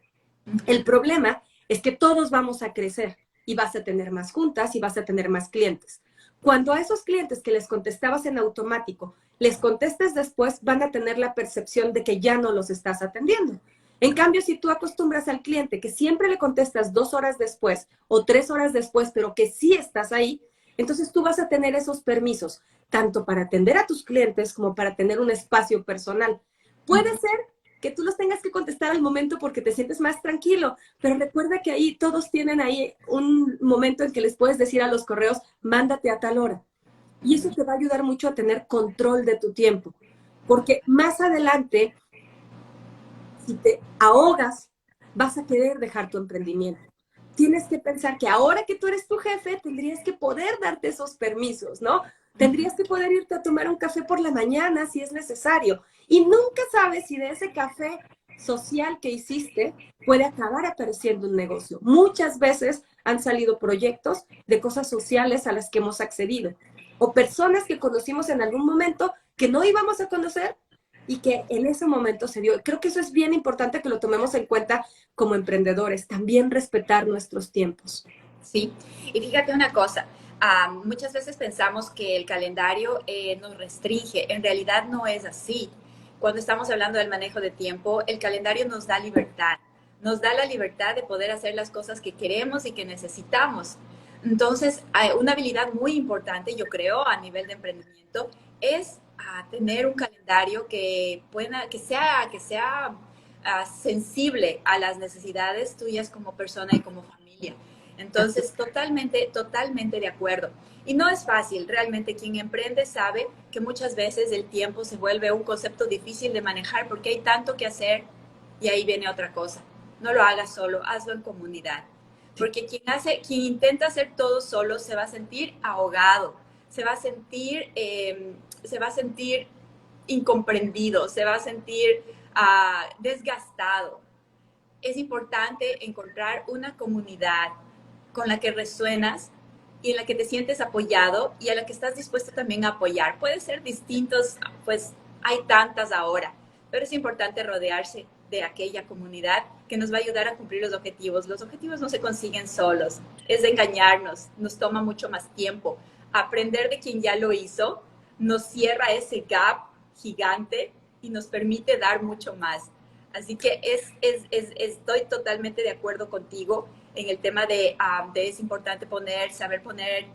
El problema es que todos vamos a crecer y vas a tener más juntas y vas a tener más clientes. Cuando a esos clientes que les contestabas en automático, les contestes después, van a tener la percepción de que ya no los estás atendiendo. En cambio, si tú acostumbras al cliente que siempre le contestas 2 horas después o 3 horas después, pero que sí estás ahí, entonces tú vas a tener esos permisos, tanto para atender a tus clientes como para tener un espacio personal. Puede ser que tú los tengas que contestar al momento porque te sientes más tranquilo, pero recuerda que ahí todos tienen ahí un momento en que les puedes decir a los correos, mándate a tal hora. Y eso te va a ayudar mucho a tener control de tu tiempo, porque más adelante, si te ahogas, vas a querer dejar tu emprendimiento. Tienes que pensar que ahora que tú eres tu jefe, tendrías que poder darte esos permisos, ¿no? Tendrías que poder irte a tomar un café por la mañana si es necesario. Y nunca sabes si de ese café social que hiciste puede acabar apareciendo un negocio. Muchas veces han salido proyectos de cosas sociales a las que hemos accedido, o personas que conocimos en algún momento que no íbamos a conocer y que en ese momento se dio. Creo que eso es bien importante que lo tomemos en cuenta como emprendedores, también respetar nuestros tiempos. Sí, y fíjate una cosa, muchas veces pensamos que el calendario nos restringe, en realidad no es así. Cuando estamos hablando del manejo de tiempo, el calendario nos da la libertad de poder hacer las cosas que queremos y que necesitamos. Entonces, una habilidad muy importante, yo creo, a nivel de emprendimiento, es tener un calendario que sea sensible a las necesidades tuyas como persona y como familia. Entonces, totalmente, totalmente de acuerdo. Y no es fácil, realmente quien emprende sabe que muchas veces el tiempo se vuelve un concepto difícil de manejar porque hay tanto que hacer y ahí viene otra cosa. No lo hagas solo, hazlo en comunidad. Porque quien intenta hacer todo solo se va a sentir ahogado, se va a sentir incomprendido, se va a sentir desgastado. Es importante encontrar una comunidad con la que resuenas y en la que te sientes apoyado y a la que estás dispuesto también a apoyar. Puede ser distintos, pues hay tantas ahora, pero es importante rodearse de aquella comunidad que nos va a ayudar a cumplir los objetivos. Los objetivos no se consiguen solos, es de engañarnos, nos toma mucho más tiempo. Aprender de quien ya lo hizo nos cierra ese gap gigante y nos permite dar mucho más. Así que estoy totalmente de acuerdo contigo en el tema de es importante saber poner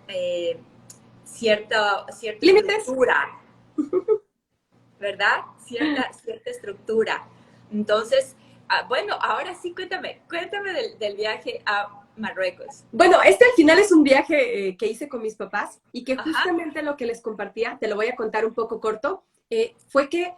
cierta Límites. estructura, ¿verdad? Cierta estructura. Entonces, bueno, ahora sí, cuéntame del viaje a Marruecos. Bueno, este al final es un viaje que hice con mis papás y que Ajá, justamente lo que les compartía, te lo voy a contar un poco corto, fue que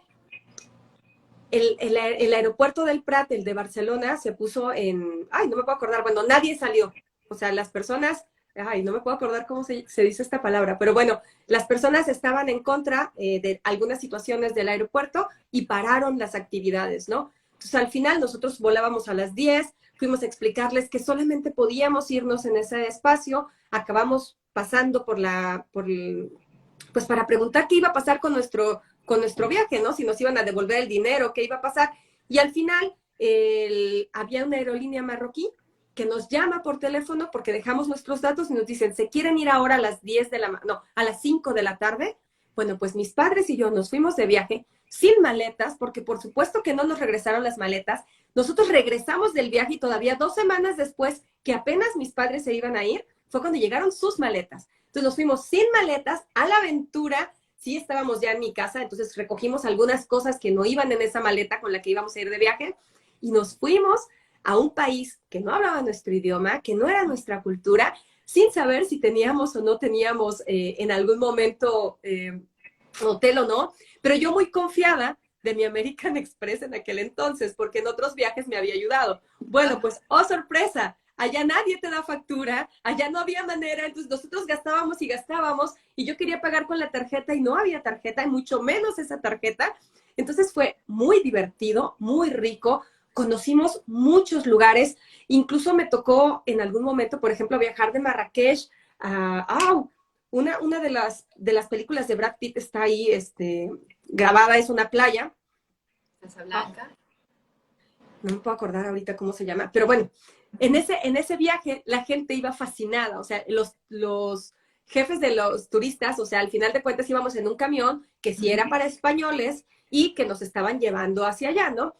el aeropuerto del Prat, el de Barcelona, se puso ay, no me puedo acordar, bueno, nadie salió. O sea, las personas, ay, no me puedo acordar cómo se dice esta palabra, pero bueno, las personas estaban en contra de algunas situaciones del aeropuerto y pararon las actividades, ¿no? Entonces, al final, nosotros volábamos a las 10, fuimos a explicarles que solamente podíamos irnos en ese espacio, acabamos pasando pues para preguntar qué iba a pasar con nuestro viaje, ¿no? Si nos iban a devolver el dinero, qué iba a pasar. Y al final había una aerolínea marroquí que nos llama por teléfono porque dejamos nuestros datos y nos dicen, ¿se quieren ir ahora a las 10 de la, no, a las 5 de la tarde? Bueno, pues mis padres y yo nos fuimos de viaje sin maletas, porque por supuesto que no nos regresaron las maletas. Nosotros regresamos del viaje y todavía 2 semanas después, que apenas mis padres se iban a ir, fue cuando llegaron sus maletas. Entonces nos fuimos sin maletas a la aventura. Sí, estábamos ya en mi casa, entonces recogimos algunas cosas que no iban en esa maleta con la que íbamos a ir de viaje y nos fuimos a un país que no hablaba nuestro idioma, que no era nuestra cultura, sin saber si teníamos o no teníamos en algún momento hotel o no, pero yo muy confiada de mi American Express en aquel entonces, porque en otros viajes me había ayudado. Bueno, pues, oh sorpresa, allá nadie te da factura, allá no había manera, entonces nosotros gastábamos y gastábamos, y yo quería pagar con la tarjeta y no había tarjeta, y mucho menos esa tarjeta. Entonces fue muy divertido, muy rico, conocimos muchos lugares, incluso me tocó en algún momento, por ejemplo, viajar de Marrakech a una de las películas de Brad Pitt está ahí grabada, es una playa. Casablanca. No me puedo acordar ahorita cómo se llama, pero bueno, en ese viaje la gente iba fascinada, o sea, los jefes de los turistas, o sea, al final de cuentas íbamos en un camión que sí era para españoles y que nos estaban llevando hacia allá, ¿no?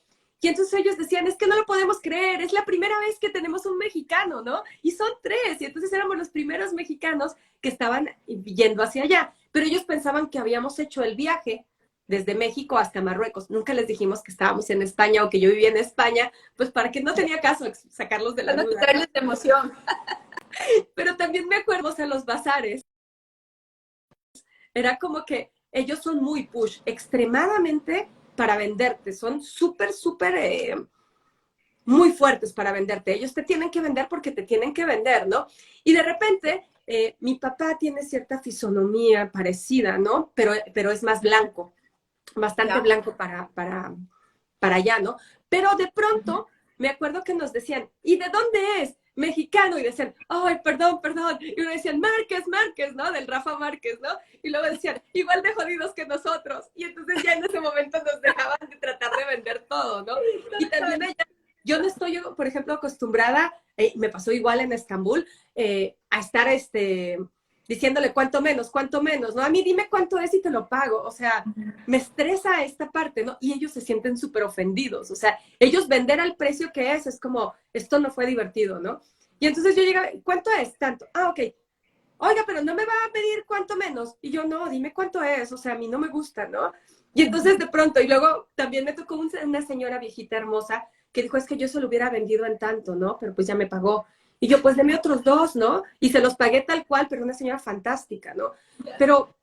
Y entonces ellos decían, es que no lo podemos creer, es la primera vez que tenemos un mexicano, ¿no? Y son 3, y entonces éramos los primeros mexicanos que estaban yendo hacia allá, pero ellos pensaban que habíamos hecho el viaje desde México hasta Marruecos. Nunca les dijimos que estábamos en España o que yo vivía en España, pues para que no tenía caso sacarlos de la Para no duda, ¿no? quitarles de emoción. Pero también me acuerdo, o sea, los bazares, era como que ellos son muy push, extremadamente para venderte, son súper, muy fuertes para venderte. Ellos te tienen que vender porque te tienen que vender, ¿no? Y de repente, mi papá tiene cierta fisonomía parecida, ¿no? Pero es más blanco, bastante ¿Ya? blanco para allá, ¿no? Pero de pronto, me acuerdo que nos decían, ¿y de dónde es? Mexicano, y decían, ay, perdón, perdón, y uno decían, Márquez, Márquez, ¿no? Del Rafa Márquez, ¿no? Y luego decían, igual de jodidos que nosotros, y entonces ya en ese momento nos dejaban de tratar de vender todo, ¿no? Y también ella, yo no estoy, por ejemplo, acostumbrada, me pasó igual en Estambul, a estar, diciéndole cuánto menos, ¿no? A mí dime cuánto es y te lo pago, o sea, me estresa esta parte, ¿no? Y ellos se sienten súper ofendidos, o sea, ellos vender al precio que es como, esto no fue divertido, ¿no? Y entonces yo llegaba, ¿cuánto es? Tanto. Ah, ok. Oiga, pero no me va a pedir cuánto menos. Y yo, no, dime cuánto es, o sea, a mí no me gusta, ¿no? Y entonces de pronto, y luego también me tocó una señora viejita hermosa que dijo, es que yo se lo hubiera vendido en tanto, ¿no? Pero pues ya me pagó. Y yo, pues deme otros dos, ¿no? Y se los pagué tal cual, pero una señora fantástica, ¿no? Pero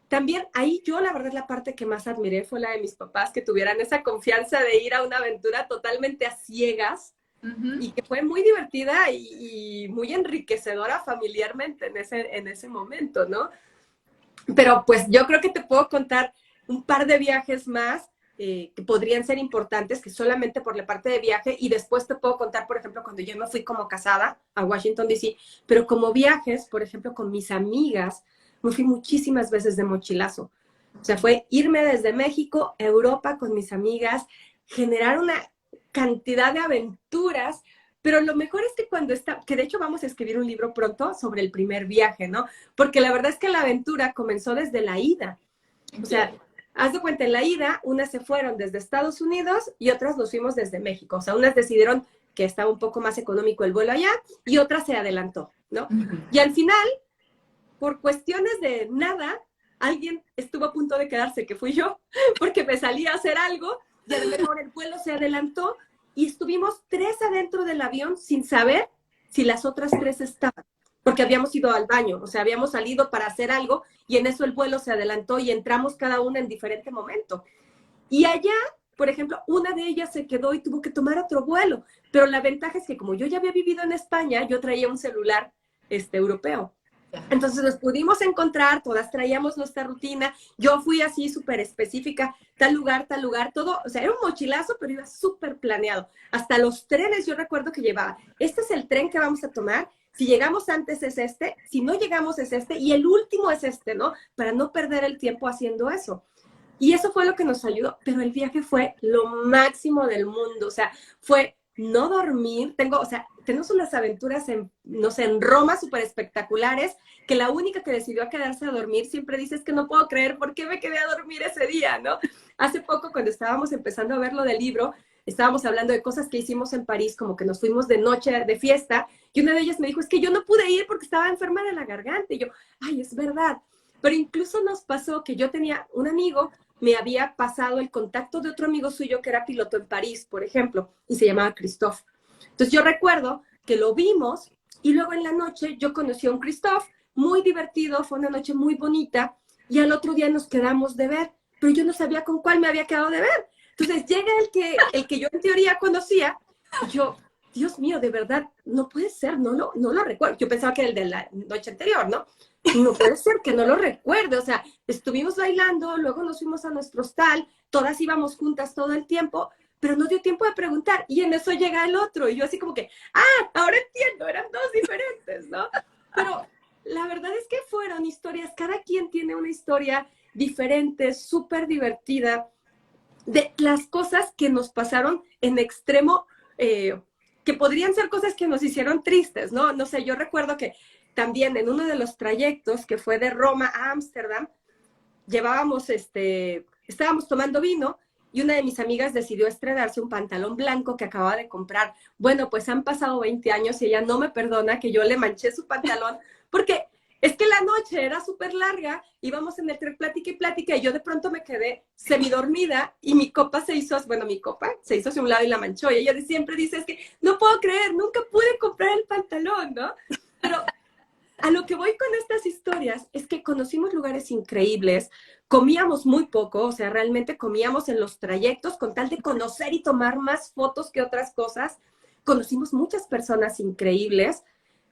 también ahí yo, la verdad, la parte que más admiré fue la de mis papás, que tuvieran esa confianza de ir a una aventura totalmente a ciegas y que fue muy divertida y muy enriquecedora familiarmente en ese momento, ¿no? Pero pues yo creo que te puedo contar un par de viajes más que podrían ser importantes, que solamente por la parte de viaje, y después te puedo contar, por ejemplo, cuando yo me fui como casada a Washington, D.C., pero como viajes, por ejemplo, con mis amigas, me fui muchísimas veces de mochilazo. O sea, fue irme desde México a Europa con mis amigas, generar una cantidad de aventuras, pero lo mejor es que cuando está, que de hecho vamos a escribir un libro pronto sobre el primer viaje, ¿no? Porque la verdad es que la aventura comenzó desde la ida. O sea, haz de cuenta, en la ida, unas se fueron desde Estados Unidos y otras nos fuimos desde México. O sea, unas decidieron que estaba un poco más económico el vuelo allá y otra se adelantó, ¿no? Y al final, por cuestiones de nada, alguien estuvo a punto de quedarse, que fui yo, porque me salí a hacer algo y a lo mejor el vuelo se adelantó y estuvimos 3 adentro del avión sin saber si las otras 3 estaban, porque habíamos ido al baño, o sea, habíamos salido para hacer algo y en eso el vuelo se adelantó y entramos cada una en diferente momento. Y allá, por ejemplo, una de ellas se quedó y tuvo que tomar otro vuelo, pero la ventaja es que como yo ya había vivido en España, yo traía un celular europeo. Entonces nos pudimos encontrar, todas traíamos nuestra rutina, yo fui así súper específica, tal lugar, todo, o sea, era un mochilazo, pero iba súper planeado. Hasta los trenes yo recuerdo que llevaba, este es el tren que vamos a tomar, si llegamos antes es este, si no llegamos es este, y el último es este, ¿no? Para no perder el tiempo haciendo eso. Y eso fue lo que nos ayudó, pero el viaje fue lo máximo del mundo, o sea, fue no dormir, o sea, tenemos unas aventuras no sé, en Roma súper espectaculares, que la única que decidió quedarse a dormir siempre dice, es que no puedo creer por qué me quedé a dormir ese día, ¿no? Hace poco, cuando estábamos empezando a ver lo del libro, estábamos hablando de cosas que hicimos en París, como que nos fuimos de noche de fiesta, y una de ellas me dijo, es que yo no pude ir porque estaba enferma de la garganta, y yo, ay, es verdad, pero incluso nos pasó que yo tenía un amigo, me había pasado el contacto de otro amigo suyo que era piloto en París, por ejemplo, y se llamaba Christophe. Entonces yo recuerdo que lo vimos y luego en la noche yo conocí a un Christophe, muy divertido, fue una noche muy bonita y al otro día nos quedamos de ver, pero yo no sabía con cuál me había quedado de ver. Entonces llega el que yo en teoría conocía y yo, Dios mío, de verdad, no puede ser, no lo recuerdo. Yo pensaba que era el de la noche anterior, ¿no? No puede ser que no lo recuerde, o sea, estuvimos bailando, luego nos fuimos a nuestro hostal, todas íbamos juntas todo el tiempo, pero no dio tiempo de preguntar, y en eso llega el otro, y yo así como que, ahora entiendo, eran 2 diferentes, ¿no? Pero la verdad es que fueron historias, cada quien tiene una historia diferente, súper divertida, de las cosas que nos pasaron en extremo, que podrían ser cosas que nos hicieron tristes, ¿no? No sé, yo recuerdo que también en uno de los trayectos que fue de Roma a Ámsterdam, estábamos tomando vino y una de mis amigas decidió estrenarse un pantalón blanco que acababa de comprar. Bueno, pues han pasado 20 años y ella no me perdona que yo le manché su pantalón porque es que la noche era súper larga, íbamos en el tren plática y plática y yo de pronto me quedé semidormida y mi copa se hizo hacia un lado y la manchó. Y ella siempre dice, es que no puedo creer, nunca pude comprar el pantalón, ¿no? Pero a lo que voy con estas historias es que conocimos lugares increíbles, comíamos muy poco, o sea, realmente comíamos en los trayectos con tal de conocer y tomar más fotos que otras cosas. Conocimos muchas personas increíbles,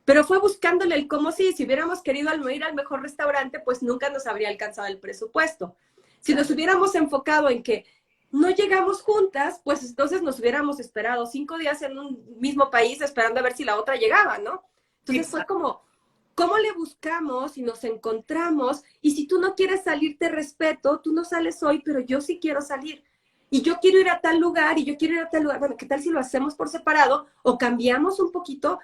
pero fue buscándole el cómo sí, si hubiéramos querido ir al mejor restaurante, pues nunca nos habría alcanzado el presupuesto. Si nos hubiéramos enfocado en que no llegamos juntas, pues entonces nos hubiéramos esperado 5 días en un mismo país esperando a ver si la otra llegaba, ¿no? Entonces fue Exacto. como, ¿cómo le buscamos y nos encontramos? Y si tú no quieres salir, te respeto, tú no sales hoy, pero yo sí quiero salir. Y yo quiero ir a tal lugar y yo quiero ir a tal lugar. Bueno, ¿qué tal si lo hacemos por separado o cambiamos un poquito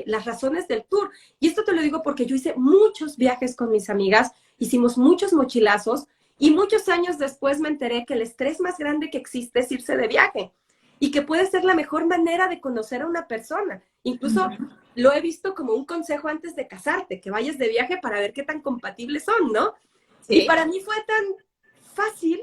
las razones del tour? Y esto te lo digo porque yo hice muchos viajes con mis amigas, hicimos muchos mochilazos y muchos años después me enteré que el estrés más grande que existe es irse de viaje y que puede ser la mejor manera de conocer a una persona. Incluso lo he visto como un consejo antes de casarte, que vayas de viaje para ver qué tan compatibles son, ¿no? Y Sí. para mí fue tan fácil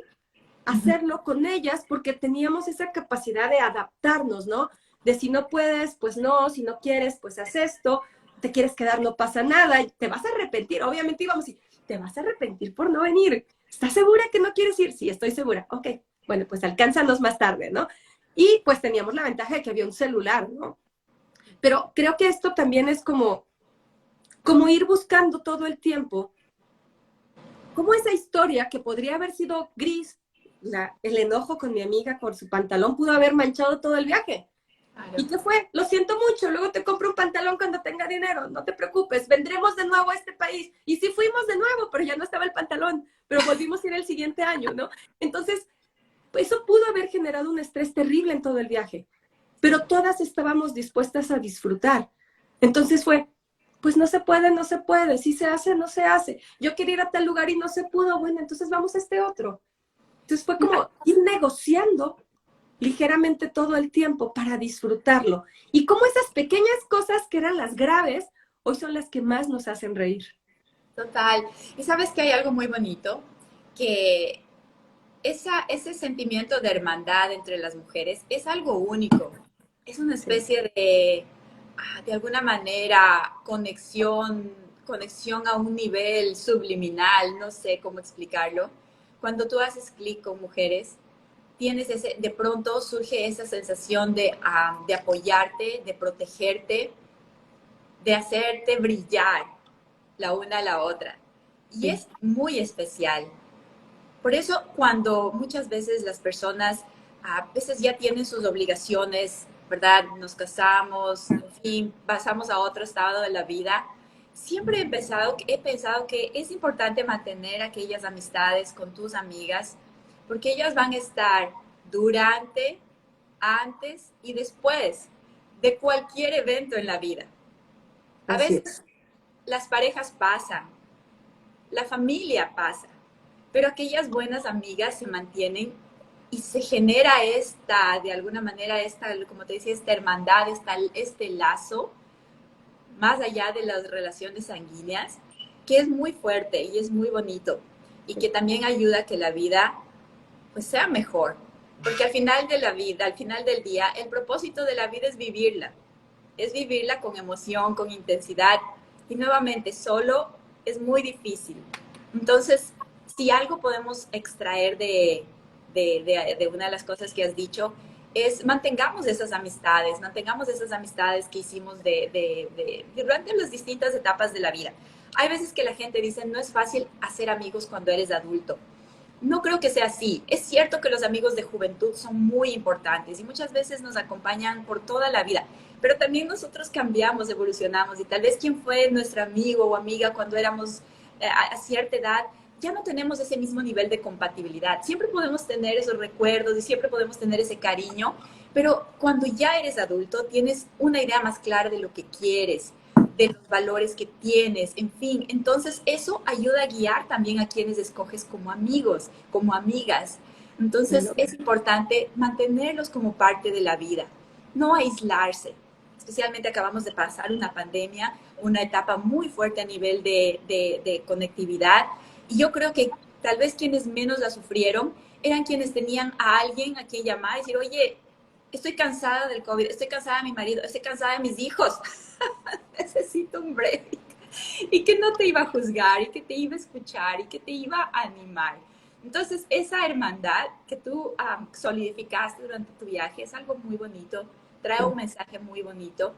hacerlo con ellas porque teníamos esa capacidad de adaptarnos, ¿no? De si no puedes, pues no, si no quieres, pues haz esto, te quieres quedar, no pasa nada, te vas a arrepentir, obviamente íbamos y te vas a arrepentir por no venir. ¿Estás segura que no quieres ir? Sí, estoy segura. Ok, bueno, pues alcánzanos más tarde, ¿no? Y pues teníamos la ventaja de que había un celular, ¿no? Pero creo que esto también es como ir buscando todo el tiempo, como esa historia que podría haber sido gris, el enojo con mi amiga por su pantalón pudo haber manchado todo el viaje. Claro. ¿Y qué fue? Lo siento mucho, luego te compro un pantalón cuando tenga dinero, no te preocupes, vendremos de nuevo a este país. Y sí fuimos de nuevo, pero ya no estaba el pantalón, pero volvimos a ir el siguiente año, ¿no? Entonces, pues eso pudo haber generado un estrés terrible en todo el viaje, Sí. pero todas estábamos dispuestas a disfrutar. Entonces fue, pues no se puede, no se puede, si se hace, no se hace. Yo quería ir a tal lugar y no se pudo, bueno, entonces vamos a este otro. Entonces fue como ir negociando ligeramente todo el tiempo para disfrutarlo. Y como esas pequeñas cosas que eran las graves, hoy son las que más nos hacen reír. Total. Y sabes que hay algo muy bonito, que ese sentimiento de hermandad entre las mujeres es algo único. Es una Sí, especie de alguna manera, conexión a un nivel subliminal, no sé cómo explicarlo. Cuando tú haces clic con mujeres, de pronto surge esa sensación de apoyarte, de protegerte, de hacerte brillar la una a la otra. Y sí, es muy especial. Por eso cuando muchas veces las personas a veces ya tienen sus obligaciones, ¿verdad? Nos casamos, en fin, pasamos a otro estado de la vida. Siempre he pensado que es importante mantener aquellas amistades con tus amigas, porque ellas van a estar durante, antes y después de cualquier evento en la vida. A así veces es. las parejas pasan, la familia pasa, pero aquellas buenas amigas se mantienen y se genera de alguna manera, como te decía, esta hermandad, este lazo, más allá de las relaciones sanguíneas, que es muy fuerte y es muy bonito y que también ayuda a que la vida pues sea mejor. Porque al final de la vida, al final del día, el propósito de la vida es vivirla con emoción, con intensidad y nuevamente solo es muy difícil. Entonces, si algo podemos extraer de una de las cosas que has dicho, es mantengamos esas amistades que hicimos durante las distintas etapas de la vida. Hay veces que la gente dice, no es fácil hacer amigos cuando eres adulto. No creo que sea así. Es cierto que los amigos de juventud son muy importantes y muchas veces nos acompañan por toda la vida, pero también nosotros cambiamos, evolucionamos y tal vez quien fue nuestro amigo o amiga cuando éramos a cierta edad, ya no tenemos ese mismo nivel de compatibilidad. Siempre podemos tener esos recuerdos y siempre podemos tener ese cariño, pero cuando ya eres adulto tienes una idea más clara de lo que quieres, de los valores que tienes, en fin. Entonces eso ayuda a guiar también a quienes escoges como amigos, como amigas. Entonces Bueno, es importante mantenerlos como parte de la vida, no aislarse. Especialmente acabamos de pasar una pandemia, una etapa muy fuerte a nivel de conectividad. Y yo creo que tal vez quienes menos la sufrieron eran quienes tenían a alguien a quien llamar y decir, oye, estoy cansada del COVID, estoy cansada de mi marido, estoy cansada de mis hijos, necesito un break. Y que no te iba a juzgar y que te iba a escuchar y que te iba a animar. Entonces, esa hermandad que tú solidificaste durante tu viaje es algo muy bonito, trae un mensaje muy bonito.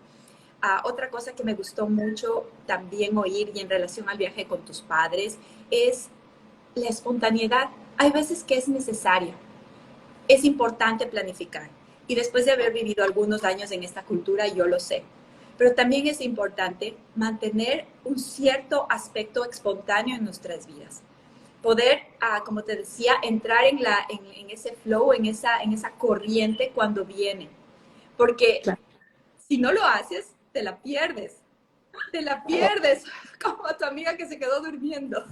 Otra cosa que me gustó mucho también oír y en relación al viaje con tus padres es la espontaneidad. Hay veces que es necesaria. es importante planificar. Y después de haber vivido algunos años en esta cultura, yo lo sé. Pero también es importante mantener un cierto aspecto espontáneo en nuestras vidas. Poder, como te decía, entrar en ese flow, en esa corriente cuando viene. Porque Claro. si no lo haces, te la pierdes. Te la pierdes, como a tu amiga que se quedó durmiendo.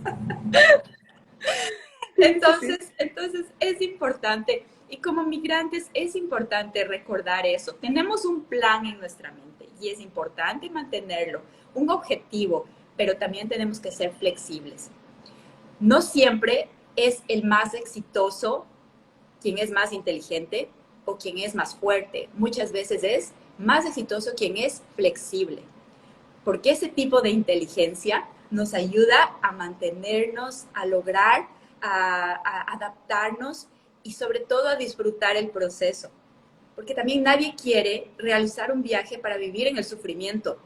Sí, sí, sí. Entonces es importante, y como migrantes es importante recordar eso. Tenemos un plan en nuestra mente y es importante mantenerlo, un objetivo, pero también tenemos que ser flexibles. No siempre es el más exitoso quien es más inteligente o quien es más fuerte. Muchas veces es más exitoso quien es flexible, porque ese tipo de inteligencia nos ayuda a mantenernos, a lograr, a adaptarnos y sobre todo a disfrutar el proceso. Porque también nadie quiere realizar un viaje para vivir en el sufrimiento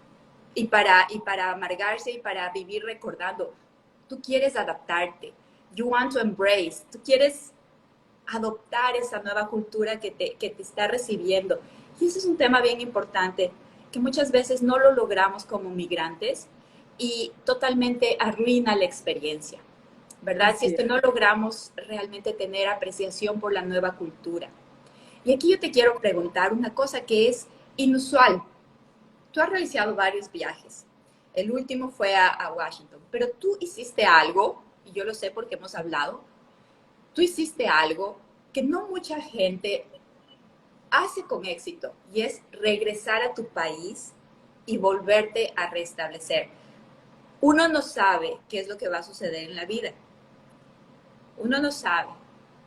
y para amargarse y para vivir recordando. Tú quieres adaptarte. You want to embrace. Tú quieres adoptar esa nueva cultura que te está recibiendo. Y ese es un tema bien importante, que muchas veces no lo logramos como migrantes y totalmente arruina la experiencia, ¿verdad? Si Así es que es. no logramos realmente tener apreciación por la nueva cultura. Y aquí yo te quiero preguntar una cosa que es inusual. Tú has realizado varios viajes. El último fue a Washington, pero tú hiciste algo, y yo lo sé porque hemos hablado, tú hiciste algo que no mucha gente hace con éxito y es regresar a tu país y volverte a restablecer. Uno no sabe qué es lo que va a suceder en la vida. Uno no sabe.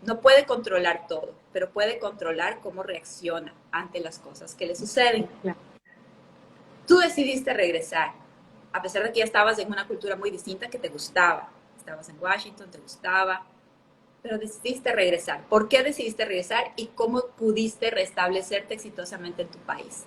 No puede controlar todo, pero puede controlar cómo reacciona ante las cosas que le suceden. Claro. Tú decidiste regresar, a pesar de que ya estabas en una cultura muy distinta que te gustaba. Estabas en Washington, te gustaba, pero decidiste regresar. ¿Por qué decidiste regresar y cómo pudiste restablecerte exitosamente en tu país?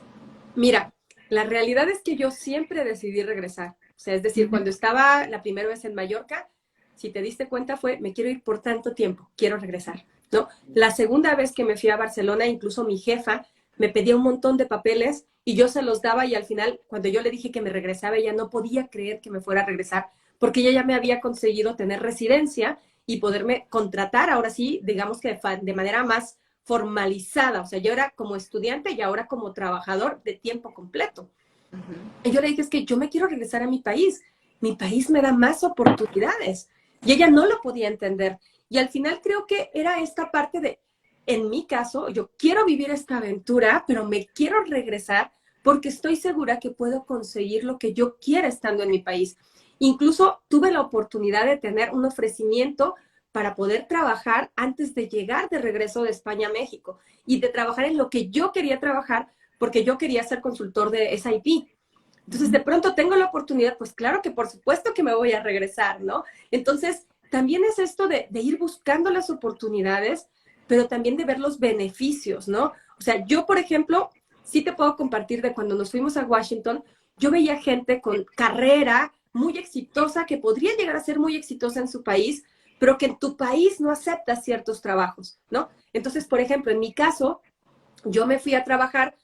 Mira, la realidad es que yo siempre decidí regresar. O sea, es decir, cuando estaba la primera vez en Mallorca, si te diste cuenta fue, me quiero ir por tanto tiempo, quiero regresar, ¿no? La segunda vez que me fui a Barcelona, incluso mi jefa me pedía un montón de papeles y yo se los daba y al final, cuando yo le dije que me regresaba, ella no podía creer que me fuera a regresar porque ella ya me había conseguido tener residencia y poderme contratar, ahora sí, digamos que de manera más formalizada, o sea, yo era como estudiante y ahora como trabajador de tiempo completo. Uh-huh. Y yo le dije, es que yo me quiero regresar a mi país me da más oportunidades. Y ella no lo podía entender. Y al final creo que era esta parte de, en mi caso, yo quiero vivir esta aventura, pero me quiero regresar porque estoy segura que puedo conseguir lo que yo quiera estando en mi país. Incluso tuve la oportunidad de tener un ofrecimiento para poder trabajar antes de llegar de regreso de España a México y de trabajar en lo que yo quería trabajar porque yo quería ser consultor de SIP. Entonces, de pronto tengo la oportunidad, pues claro que por supuesto que me voy a regresar, ¿no? Entonces, también es esto de ir buscando las oportunidades, pero también de ver los beneficios, ¿no? O sea, yo, por ejemplo, sí te puedo compartir de cuando nos fuimos a Washington, yo veía gente con carrera muy exitosa que podría llegar a ser muy exitosa en su país, pero que en tu país no acepta ciertos trabajos, ¿no? Entonces, por ejemplo, en mi caso, yo me fui a trabajar,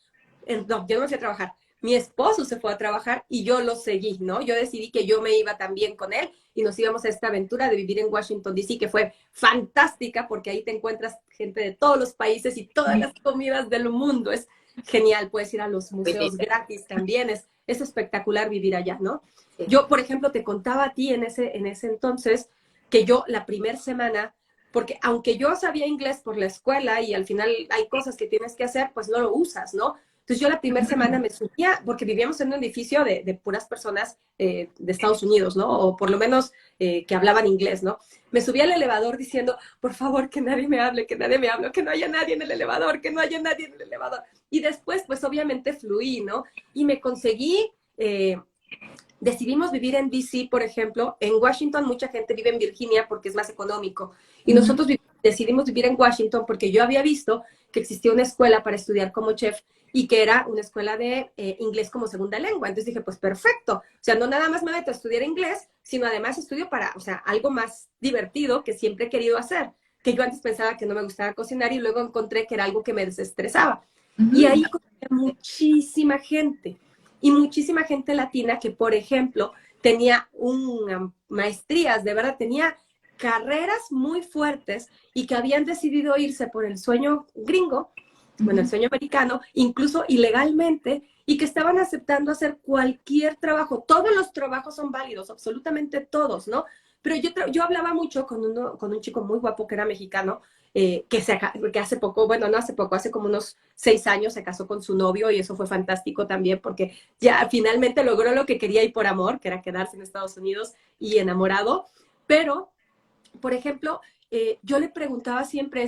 no, yo no me fui a trabajar, mi esposo se fue a trabajar y yo lo seguí, ¿no? Yo decidí que yo me iba también con él y nos íbamos a esta aventura de vivir en Washington, D.C., que fue fantástica porque ahí te encuentras gente de todos los países y todas las comidas del mundo. Es genial, puedes ir a los museos gratis también, es espectacular vivir allá, ¿no? Sí. Yo, por ejemplo, te contaba a ti en ese entonces que yo la primera semana porque aunque yo sabía inglés por la escuela y al final hay cosas que tienes que hacer, pues no lo usas, ¿no? Entonces yo la primera semana me subía, porque vivíamos en un edificio de puras personas de Estados Unidos, ¿no? O por lo menos que hablaban inglés, ¿no? Me subía al elevador diciendo, por favor, que nadie me hable, que nadie me hable, que no haya nadie en el elevador, que no haya nadie en el elevador. Y después, pues obviamente fluí, ¿no? Y me conseguí decidimos vivir en DC, por ejemplo. En Washington mucha gente vive en Virginia porque es más económico. Y nosotros decidimos vivir en Washington porque yo había visto que existía una escuela para estudiar como chef y que era una escuela de inglés como segunda lengua. Entonces dije, pues perfecto. O sea, no nada más me meto a estudiar inglés, sino además estudio para, o sea, algo más divertido que siempre he querido hacer. que yo antes pensaba que no me gustaba cocinar y luego encontré que era algo que me desestresaba. Y Ujú. ahí conocí a muchísima gente y muchísima gente latina que, por ejemplo, tenía maestrías, de verdad, tenía carreras muy fuertes y que habían decidido irse por el sueño gringo, bueno, el Ujú. sueño americano, incluso ilegalmente, y que estaban aceptando hacer cualquier trabajo. Todos los trabajos son válidos, absolutamente todos, ¿no? Pero yo hablaba mucho con un chico muy guapo que era mexicano, que hace poco, bueno, no hace poco, hace como unos 6 años se casó con su novio y eso fue fantástico también porque ya finalmente logró lo que quería y por amor, que era quedarse en Estados Unidos y enamorado. Pero, por ejemplo, yo le preguntaba siempre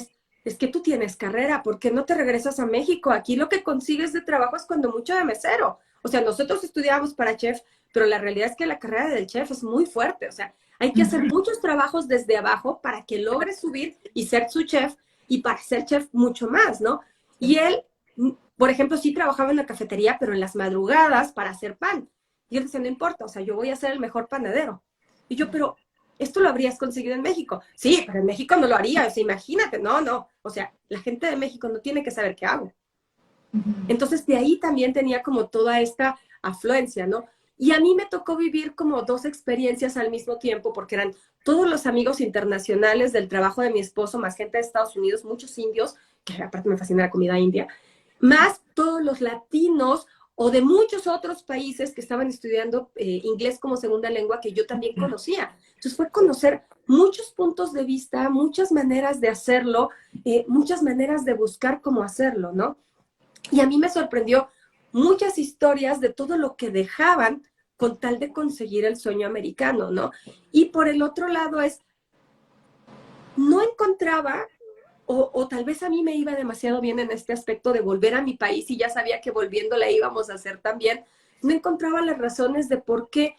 es que tú tienes carrera, ¿por qué no te regresas a México? Aquí lo que consigues de trabajo es cuando mucho de mesero. O sea, nosotros estudiábamos para chef, pero la realidad es que la carrera del chef es muy fuerte. O sea, hay que hacer Ujú. muchos trabajos desde abajo para que logres subir y ser su chef y para ser chef mucho más, ¿no? Y Sí. él, por ejemplo, sí trabajaba en la cafetería, pero en las madrugadas para hacer pan. Y él decía, no importa, o sea, yo voy a ser el mejor panadero. Y yo, pero esto lo habrías conseguido en México. Sí, pero en México no lo haría. O sea, imagínate, no, no. O sea, la gente de México no tiene que saber qué hago. Ujú. Entonces, de ahí también tenía como toda esta afluencia, ¿no? Y a mí me tocó vivir como dos experiencias al mismo tiempo, porque eran todos los amigos internacionales del trabajo de mi esposo, más gente de Estados Unidos, muchos indios, que aparte me fascina la comida india, más todos los latinos o de muchos otros países que estaban estudiando inglés como segunda lengua que yo también conocía. Entonces fue conocer muchos puntos de vista, muchas maneras de hacerlo, muchas maneras de buscar cómo hacerlo, ¿no? Y a mí me sorprendió muchas historias de todo lo que dejaban con tal de conseguir el sueño americano, ¿no? Y por el otro lado no encontraba, o tal vez a mí me iba demasiado bien en este aspecto de volver a mi país y ya sabía que volviendo la íbamos a hacer también, no encontraba las razones de por qué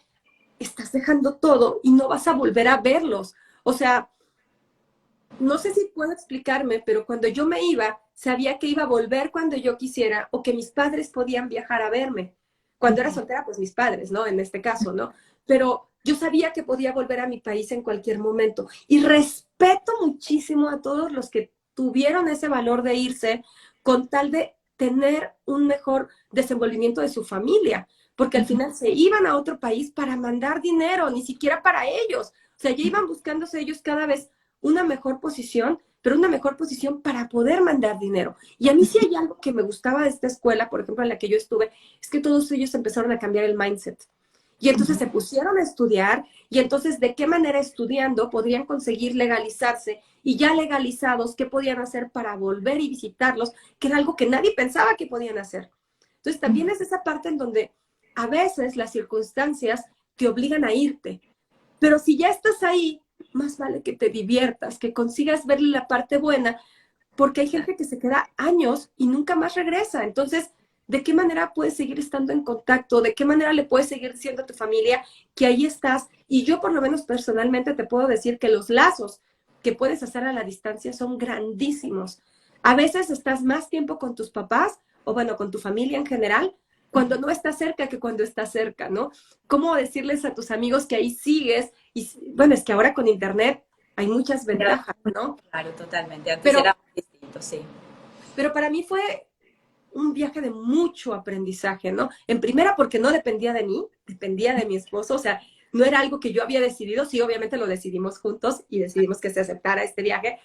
estás dejando todo y no vas a volver a verlos. O sea, no sé si puedo explicarme, pero cuando yo me iba, sabía que iba a volver cuando yo quisiera o que mis padres podían viajar a verme. Cuando era soltera, pues mis padres, ¿no? En este caso, ¿no? Pero yo sabía que podía volver a mi país en cualquier momento. Y respeto muchísimo a todos los que tuvieron ese valor de irse con tal de tener un mejor desenvolvimiento de su familia, porque al Ujú. final se iban a otro país para mandar dinero, ni siquiera para ellos. O sea, ya iban buscándose ellos cada vez una mejor posición, pero una mejor posición para poder mandar dinero. Y a mí sí hay algo que me gustaba de esta escuela, por ejemplo, en la que yo estuve, es que todos ellos empezaron a cambiar el mindset. Y entonces se pusieron a estudiar y entonces de qué manera estudiando podrían conseguir legalizarse y ya legalizados, qué podían hacer para volver y visitarlos, que era algo que nadie pensaba que podían hacer. Entonces también es esa parte en donde a veces las circunstancias te obligan a irte, pero si ya estás ahí, más vale que te diviertas, que consigas ver la parte buena, porque hay gente que se queda años y nunca más regresa. Entonces, ¿de qué manera puedes seguir estando en contacto? ¿De qué manera le puedes seguir diciendo a tu familia que ahí estás? Y yo por lo menos personalmente te puedo decir que los lazos que puedes hacer a la distancia son grandísimos. A veces estás más tiempo con tus papás o bueno, con tu familia en general, cuando no estás cerca que cuando estás cerca, ¿no? ¿Cómo decirles a tus amigos que ahí sigues? Y bueno, es que ahora con internet hay muchas Era ventajas, muy ¿no? claro, totalmente. Antes Pero, era muy distinto, sí. pero para mí fue un viaje de mucho aprendizaje, ¿no? En primera porque no dependía de mí, dependía de mi esposo, o sea, no era algo que yo había decidido, sí, obviamente lo decidimos juntos y decidimos que se aceptara este viaje.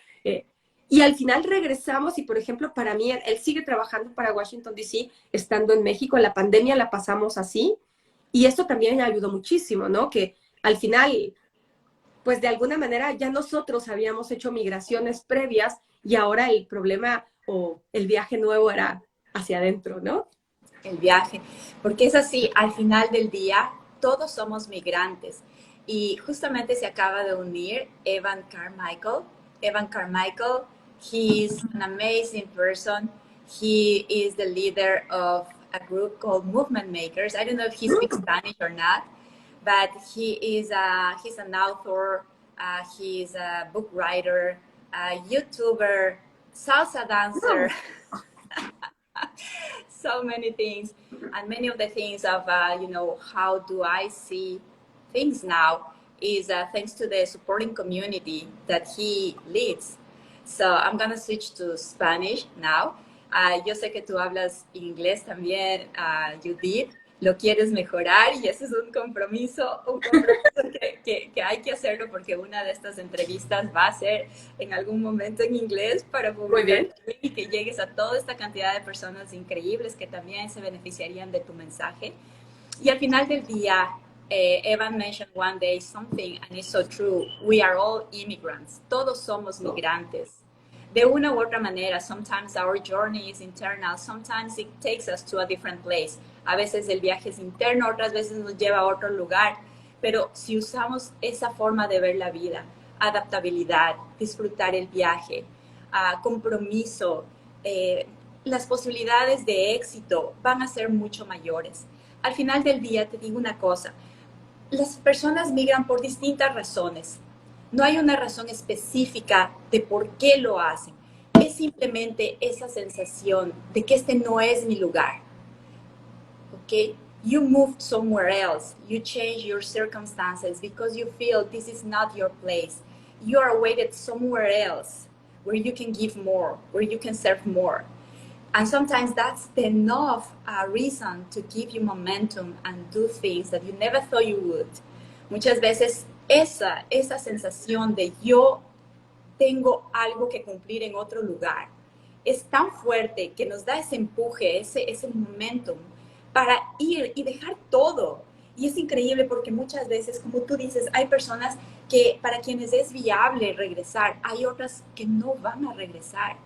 Y al final regresamos y, por ejemplo, para mí, él sigue trabajando para Washington, D.C., estando en México, la pandemia la pasamos así y esto también ayudó muchísimo, ¿no? Que al final pues de alguna manera ya nosotros habíamos hecho migraciones previas y ahora el problema o el viaje nuevo era hacia adentro, ¿no? El viaje, porque es así, al final del día todos somos migrantes y justamente se acaba de unir Evan Carmichael. Evan Carmichael, he's an amazing person. He is the leader of a group called Movement Makers. I don't know if he speaks Mm. Spanish or not, but he's an author, he's a book writer, a YouTuber, salsa dancer, No. so many things, and many of the things of how do I see things now is thanks to the supporting community that he leads. So I'm going to switch to Spanish now. Yo sé que tú hablas inglés también, Judith, lo quieres mejorar y ese es un compromiso que hay que hacerlo porque una de estas entrevistas va a ser en algún momento en inglés para Muy publicar bien. y que llegues a toda esta cantidad de personas increíbles que también se beneficiarían de tu mensaje. Y al final del día, Evan mentioned one day something, and it's so true. We are all immigrants. Todos somos migrantes. De una u otra manera, sometimes our journey is internal, sometimes it takes us to a different place. A veces el viaje es interno, otras veces nos lleva a otro lugar. Pero si usamos esa forma de ver la vida, adaptabilidad, disfrutar el viaje, compromiso, las posibilidades de éxito van a ser mucho mayores. Al final del día te digo una cosa, las personas migran por distintas razones. No hay una razón específica de por qué lo hacen. Es simplemente esa sensación de que este no es mi lugar. ¿Ok? You moved somewhere else. You change your circumstances because you feel this is not your place. You are awaited somewhere else where you can give more, where you can serve more. And sometimes that's enough reason to give you momentum and do things that you never thought you would. Muchas veces esa sensación de yo tengo algo que cumplir en otro lugar es tan fuerte que nos da ese empuje, ese momentum para ir y dejar todo. Y es increíble porque muchas veces, como tú dices, hay personas que para quienes es viable regresar, hay otras que no van a regresar.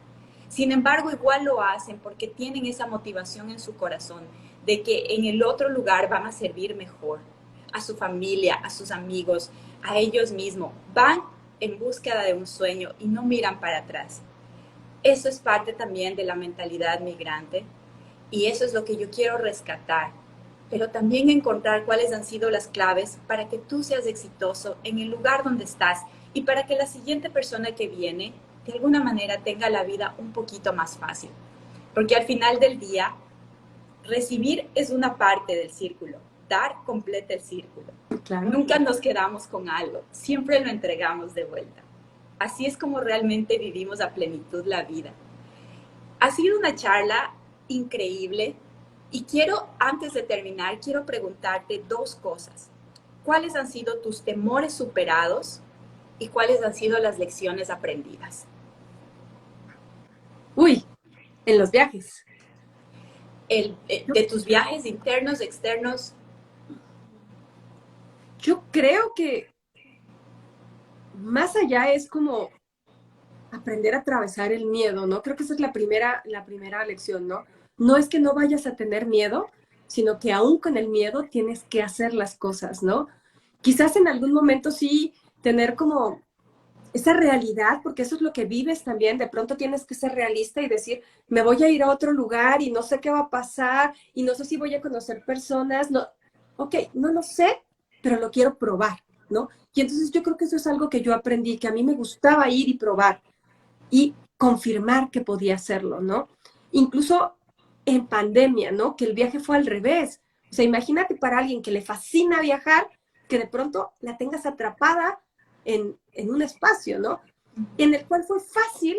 Sin embargo, igual lo hacen porque tienen esa motivación en su corazón de que en el otro lugar van a servir mejor a su familia, a sus amigos, a ellos mismos. Van en búsqueda de un sueño y no miran para atrás. Eso es parte también de la mentalidad migrante y eso es lo que yo quiero rescatar, pero también encontrar cuáles han sido las claves para que tú seas exitoso en el lugar donde estás y para que la siguiente persona que viene de alguna manera tenga la vida un poquito más fácil. Porque al final del día, recibir es una parte del círculo, dar completa el círculo. Claro. Nunca nos quedamos con algo, siempre lo entregamos de vuelta. Así es como realmente vivimos a plenitud la vida. Ha sido una charla increíble y antes de terminar, quiero preguntarte dos cosas. ¿Cuáles han sido tus temores superados y cuáles han sido las lecciones aprendidas? Uy, en los viajes. De tus viajes internos, externos. Yo creo que más allá es como aprender a atravesar el miedo, ¿no? Creo que esa es la primera lección, ¿no? No es que no vayas a tener miedo, sino que aún con el miedo tienes que hacer las cosas, ¿no? Quizás en algún momento sí tener como esa realidad, porque eso es lo que vives también, de pronto tienes que ser realista y decir, me voy a ir a otro lugar y no sé qué va a pasar y no sé si voy a conocer personas, no, ok, no lo sé, pero lo quiero probar, ¿no? Y entonces yo creo que eso es algo que yo aprendí, que a mí me gustaba ir y probar y confirmar que podía hacerlo, ¿no? Incluso en pandemia, ¿no? Que el viaje fue al revés. O sea, imagínate para alguien que le fascina viajar, que de pronto la tengas atrapada en un espacio, ¿no? En el cual fue fácil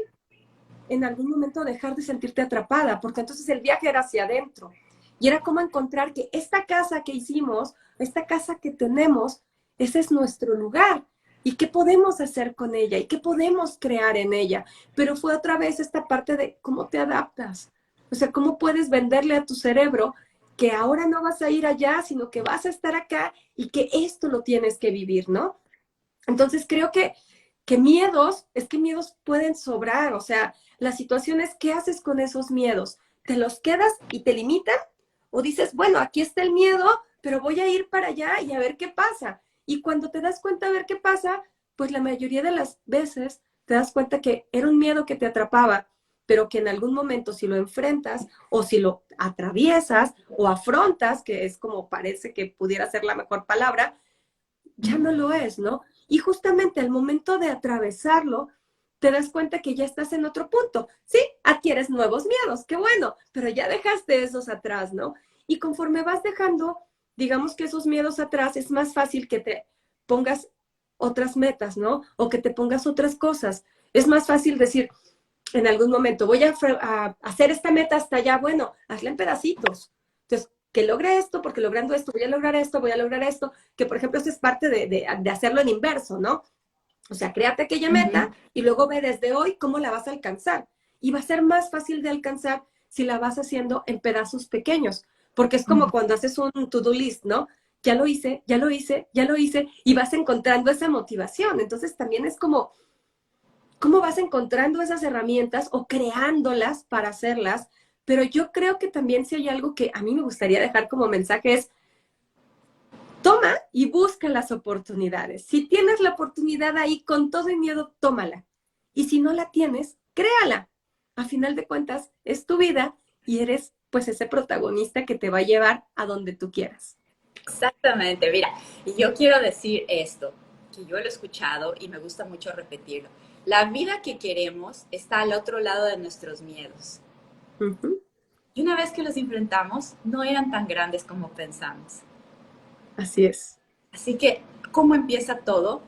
en algún momento dejar de sentirte atrapada, porque entonces el viaje era hacia adentro. Y era como encontrar que esta casa que hicimos, esta casa que tenemos, ese es nuestro lugar. ¿Y qué podemos hacer con ella? ¿Y qué podemos crear en ella? Pero fue otra vez esta parte de cómo te adaptas. O sea, cómo puedes venderle a tu cerebro que ahora no vas a ir allá, sino que vas a estar acá y que esto lo tienes que vivir, ¿no? Entonces creo que miedos pueden sobrar. O sea, la situación es, ¿qué haces con esos miedos? ¿Te los quedas y te limitan? ¿O dices, bueno, aquí está el miedo, pero voy a ir para allá y a ver qué pasa? Y cuando te das cuenta a ver qué pasa, pues la mayoría de las veces te das cuenta que era un miedo que te atrapaba, pero que en algún momento si lo enfrentas o si lo atraviesas o afrontas, que es como parece que pudiera ser la mejor palabra, ya no lo es, ¿no? Y justamente al momento de atravesarlo, te das cuenta que ya estás en otro punto. Sí, adquieres nuevos miedos, qué bueno, pero ya dejaste esos atrás, ¿no? Y conforme vas dejando, digamos que esos miedos atrás, es más fácil que te pongas otras metas, ¿no? O que te pongas otras cosas. Es más fácil decir, en algún momento, voy a hacer esta meta hasta allá, bueno, hazla en pedacitos. Entonces, que logre esto, porque logrando esto, voy a lograr esto, voy a lograr esto, que por ejemplo, eso es parte de hacerlo en inverso, ¿no? O sea, créate aquella meta y luego ve desde hoy cómo la vas a alcanzar. Y va a ser más fácil de alcanzar si la vas haciendo en pedazos pequeños, porque es como cuando haces un to-do list, ¿no? Ya lo hice, ya lo hice, ya lo hice, y vas encontrando esa motivación. Entonces también es como, ¿cómo vas encontrando esas herramientas o creándolas para hacerlas? Pero yo creo que también si hay algo que a mí me gustaría dejar como mensaje es, toma y busca las oportunidades. Si tienes la oportunidad ahí con todo el miedo, tómala. Y si no la tienes, créala. A final de cuentas, es tu vida y eres pues ese protagonista que te va a llevar a donde tú quieras. Exactamente, mira, y yo quiero decir esto, que yo lo he escuchado y me gusta mucho repetirlo. La vida que queremos está al otro lado de nuestros miedos. Uh -huh. Y una vez que los enfrentamos, no eran tan grandes como pensamos. Así es. Así que, ¿cómo empieza todo?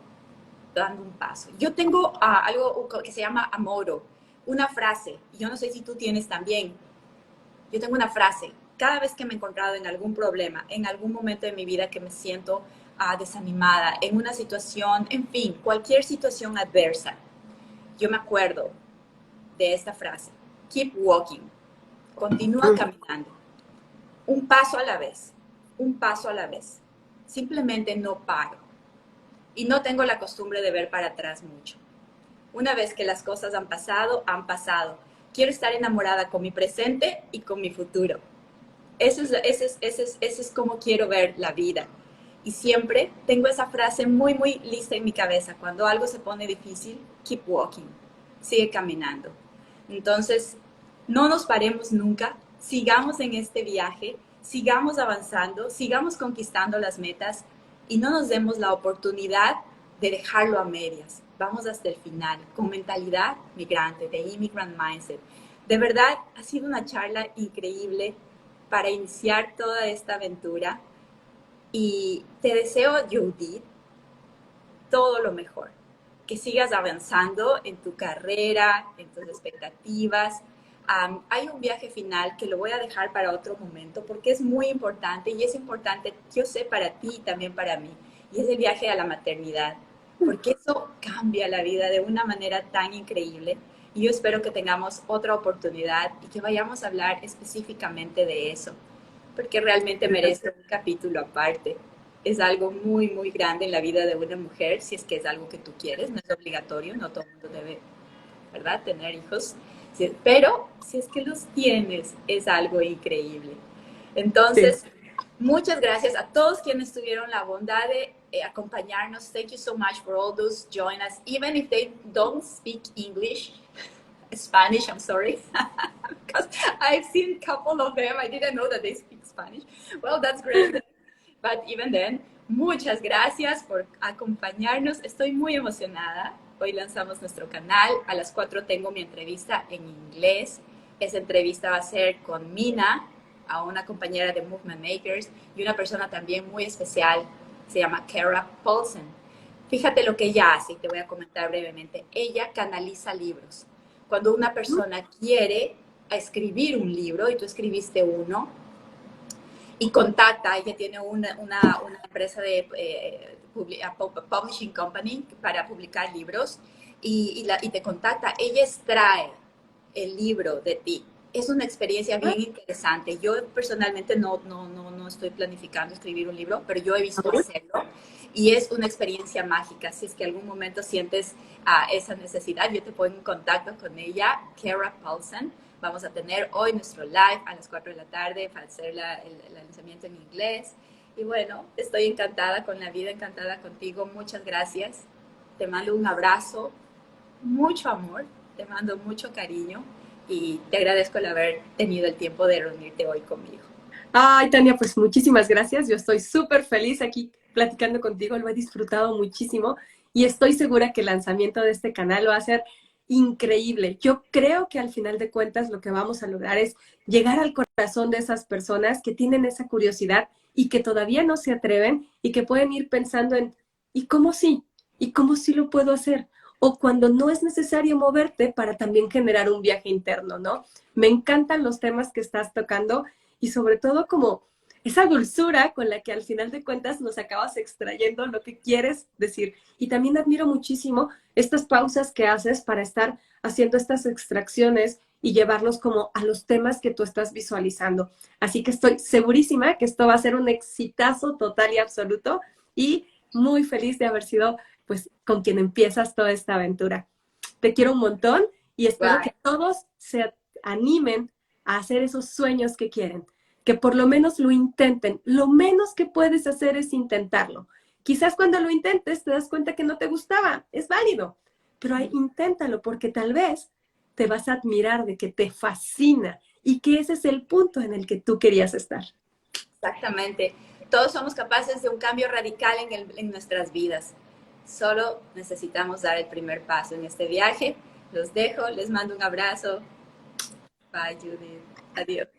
Dando un paso. Yo tengo algo que se llama amoro, una frase, y yo no sé si tú tienes también. Yo tengo una frase, cada vez que me he encontrado en algún problema, en algún momento de mi vida que me siento desanimada, en una situación, en fin, cualquier situación adversa, yo me acuerdo de esta frase, keep walking, continúa caminando, un paso a la vez, un paso a la vez, simplemente no paro. Y no tengo la costumbre de ver para atrás mucho. Una vez que las cosas han pasado, han pasado. Quiero estar enamorada con mi presente y con mi futuro. Eso es como quiero ver la vida. Y siempre tengo esa frase muy, muy lista en mi cabeza. Cuando algo se pone difícil, keep walking. Sigue caminando. Entonces, no nos paremos nunca. Sigamos en este viaje. Sigamos avanzando. Sigamos conquistando las metas. Y no nos demos la oportunidad de dejarlo a medias. Vamos hasta el final, con mentalidad migrante, de Immigrant Mindset. De verdad, ha sido una charla increíble para iniciar toda esta aventura. Y te deseo, Judith, todo lo mejor. Que sigas avanzando en tu carrera, en tus expectativas. Hay un viaje final que lo voy a dejar para otro momento porque es muy importante y es importante, yo sé, para ti y también para mí. Y es el viaje a la maternidad, porque eso cambia la vida de una manera tan increíble. Y yo espero que tengamos otra oportunidad y que vayamos a hablar específicamente de eso, porque realmente merece un capítulo aparte. Es algo muy, muy grande en la vida de una mujer, si es que es algo que tú quieres, no es obligatorio, no todo el mundo debe, ¿verdad?, tener hijos, pero si es que los tienes, es algo increíble. Entonces, sí, muchas gracias a todos quienes tuvieron la bondad de acompañarnos. Thank you so much for all those join us, even if they don't speak English. Spanish, I'm sorry, because I've seen a couple of them. I didn't know that they speak Spanish. Well, that's great. But even then, muchas gracias por acompañarnos. Estoy muy emocionada. Hoy lanzamos nuestro canal. A las 4 tengo mi entrevista en inglés. Esa entrevista va a ser con Mina, a una compañera de Movement Makers, y una persona también muy especial, se llama Kara Paulsen. Fíjate lo que ella hace, y te voy a comentar brevemente. Ella canaliza libros. Cuando una persona quiere escribir un libro, y tú escribiste uno, y contacta, ella tiene una empresa de publishing company para publicar libros, y te contacta, ella extrae el libro de ti. Es una experiencia bien interesante. Yo personalmente no estoy planificando escribir un libro, pero yo he visto hacerlo y es una experiencia mágica. Si es que algún momento sientes esa necesidad, yo te pongo en contacto con ella, Kara Paulsen. Vamos a tener hoy nuestro live a las 4 de la tarde para hacer el lanzamiento en inglés. Y bueno, estoy encantada con la vida, encantada contigo. Muchas gracias. Te mando un abrazo, mucho amor, te mando mucho cariño y te agradezco el haber tenido el tiempo de reunirte hoy conmigo. Ay, Tania, pues muchísimas gracias. Yo estoy súper feliz aquí platicando contigo, lo he disfrutado muchísimo y estoy segura que el lanzamiento de este canal va a ser increíble. Yo creo que al final de cuentas lo que vamos a lograr es llegar al corazón de esas personas que tienen esa curiosidad y que todavía no se atreven y que pueden ir pensando en ¿y cómo sí? ¿Y cómo sí lo puedo hacer? o cuando no es necesario moverte para también generar un viaje interno, ¿no? Me encantan los temas que estás tocando y sobre todo como esa dulzura con la que al final de cuentas nos acabas extrayendo lo que quieres decir. Y también admiro muchísimo estas pausas que haces para estar haciendo estas extracciones y llevarlos como a los temas que tú estás visualizando. Así que estoy segurísima que esto va a ser un exitazo total y absoluto y muy feliz de haber sido pues con quien empiezas toda esta aventura. Te quiero un montón y espero que todos se animen a hacer esos sueños que quieren, que por lo menos lo intenten. Lo menos que puedes hacer es intentarlo. Quizás cuando lo intentes te das cuenta que no te gustaba, es válido, pero ahí, inténtalo porque tal vez te vas a admirar de que te fascina y que ese es el punto en el que tú querías estar. Exactamente. Todos somos capaces de un cambio radical en nuestras vidas. Solo necesitamos dar el primer paso en este viaje. Los dejo, les mando un abrazo. Bye, Judith. Adiós.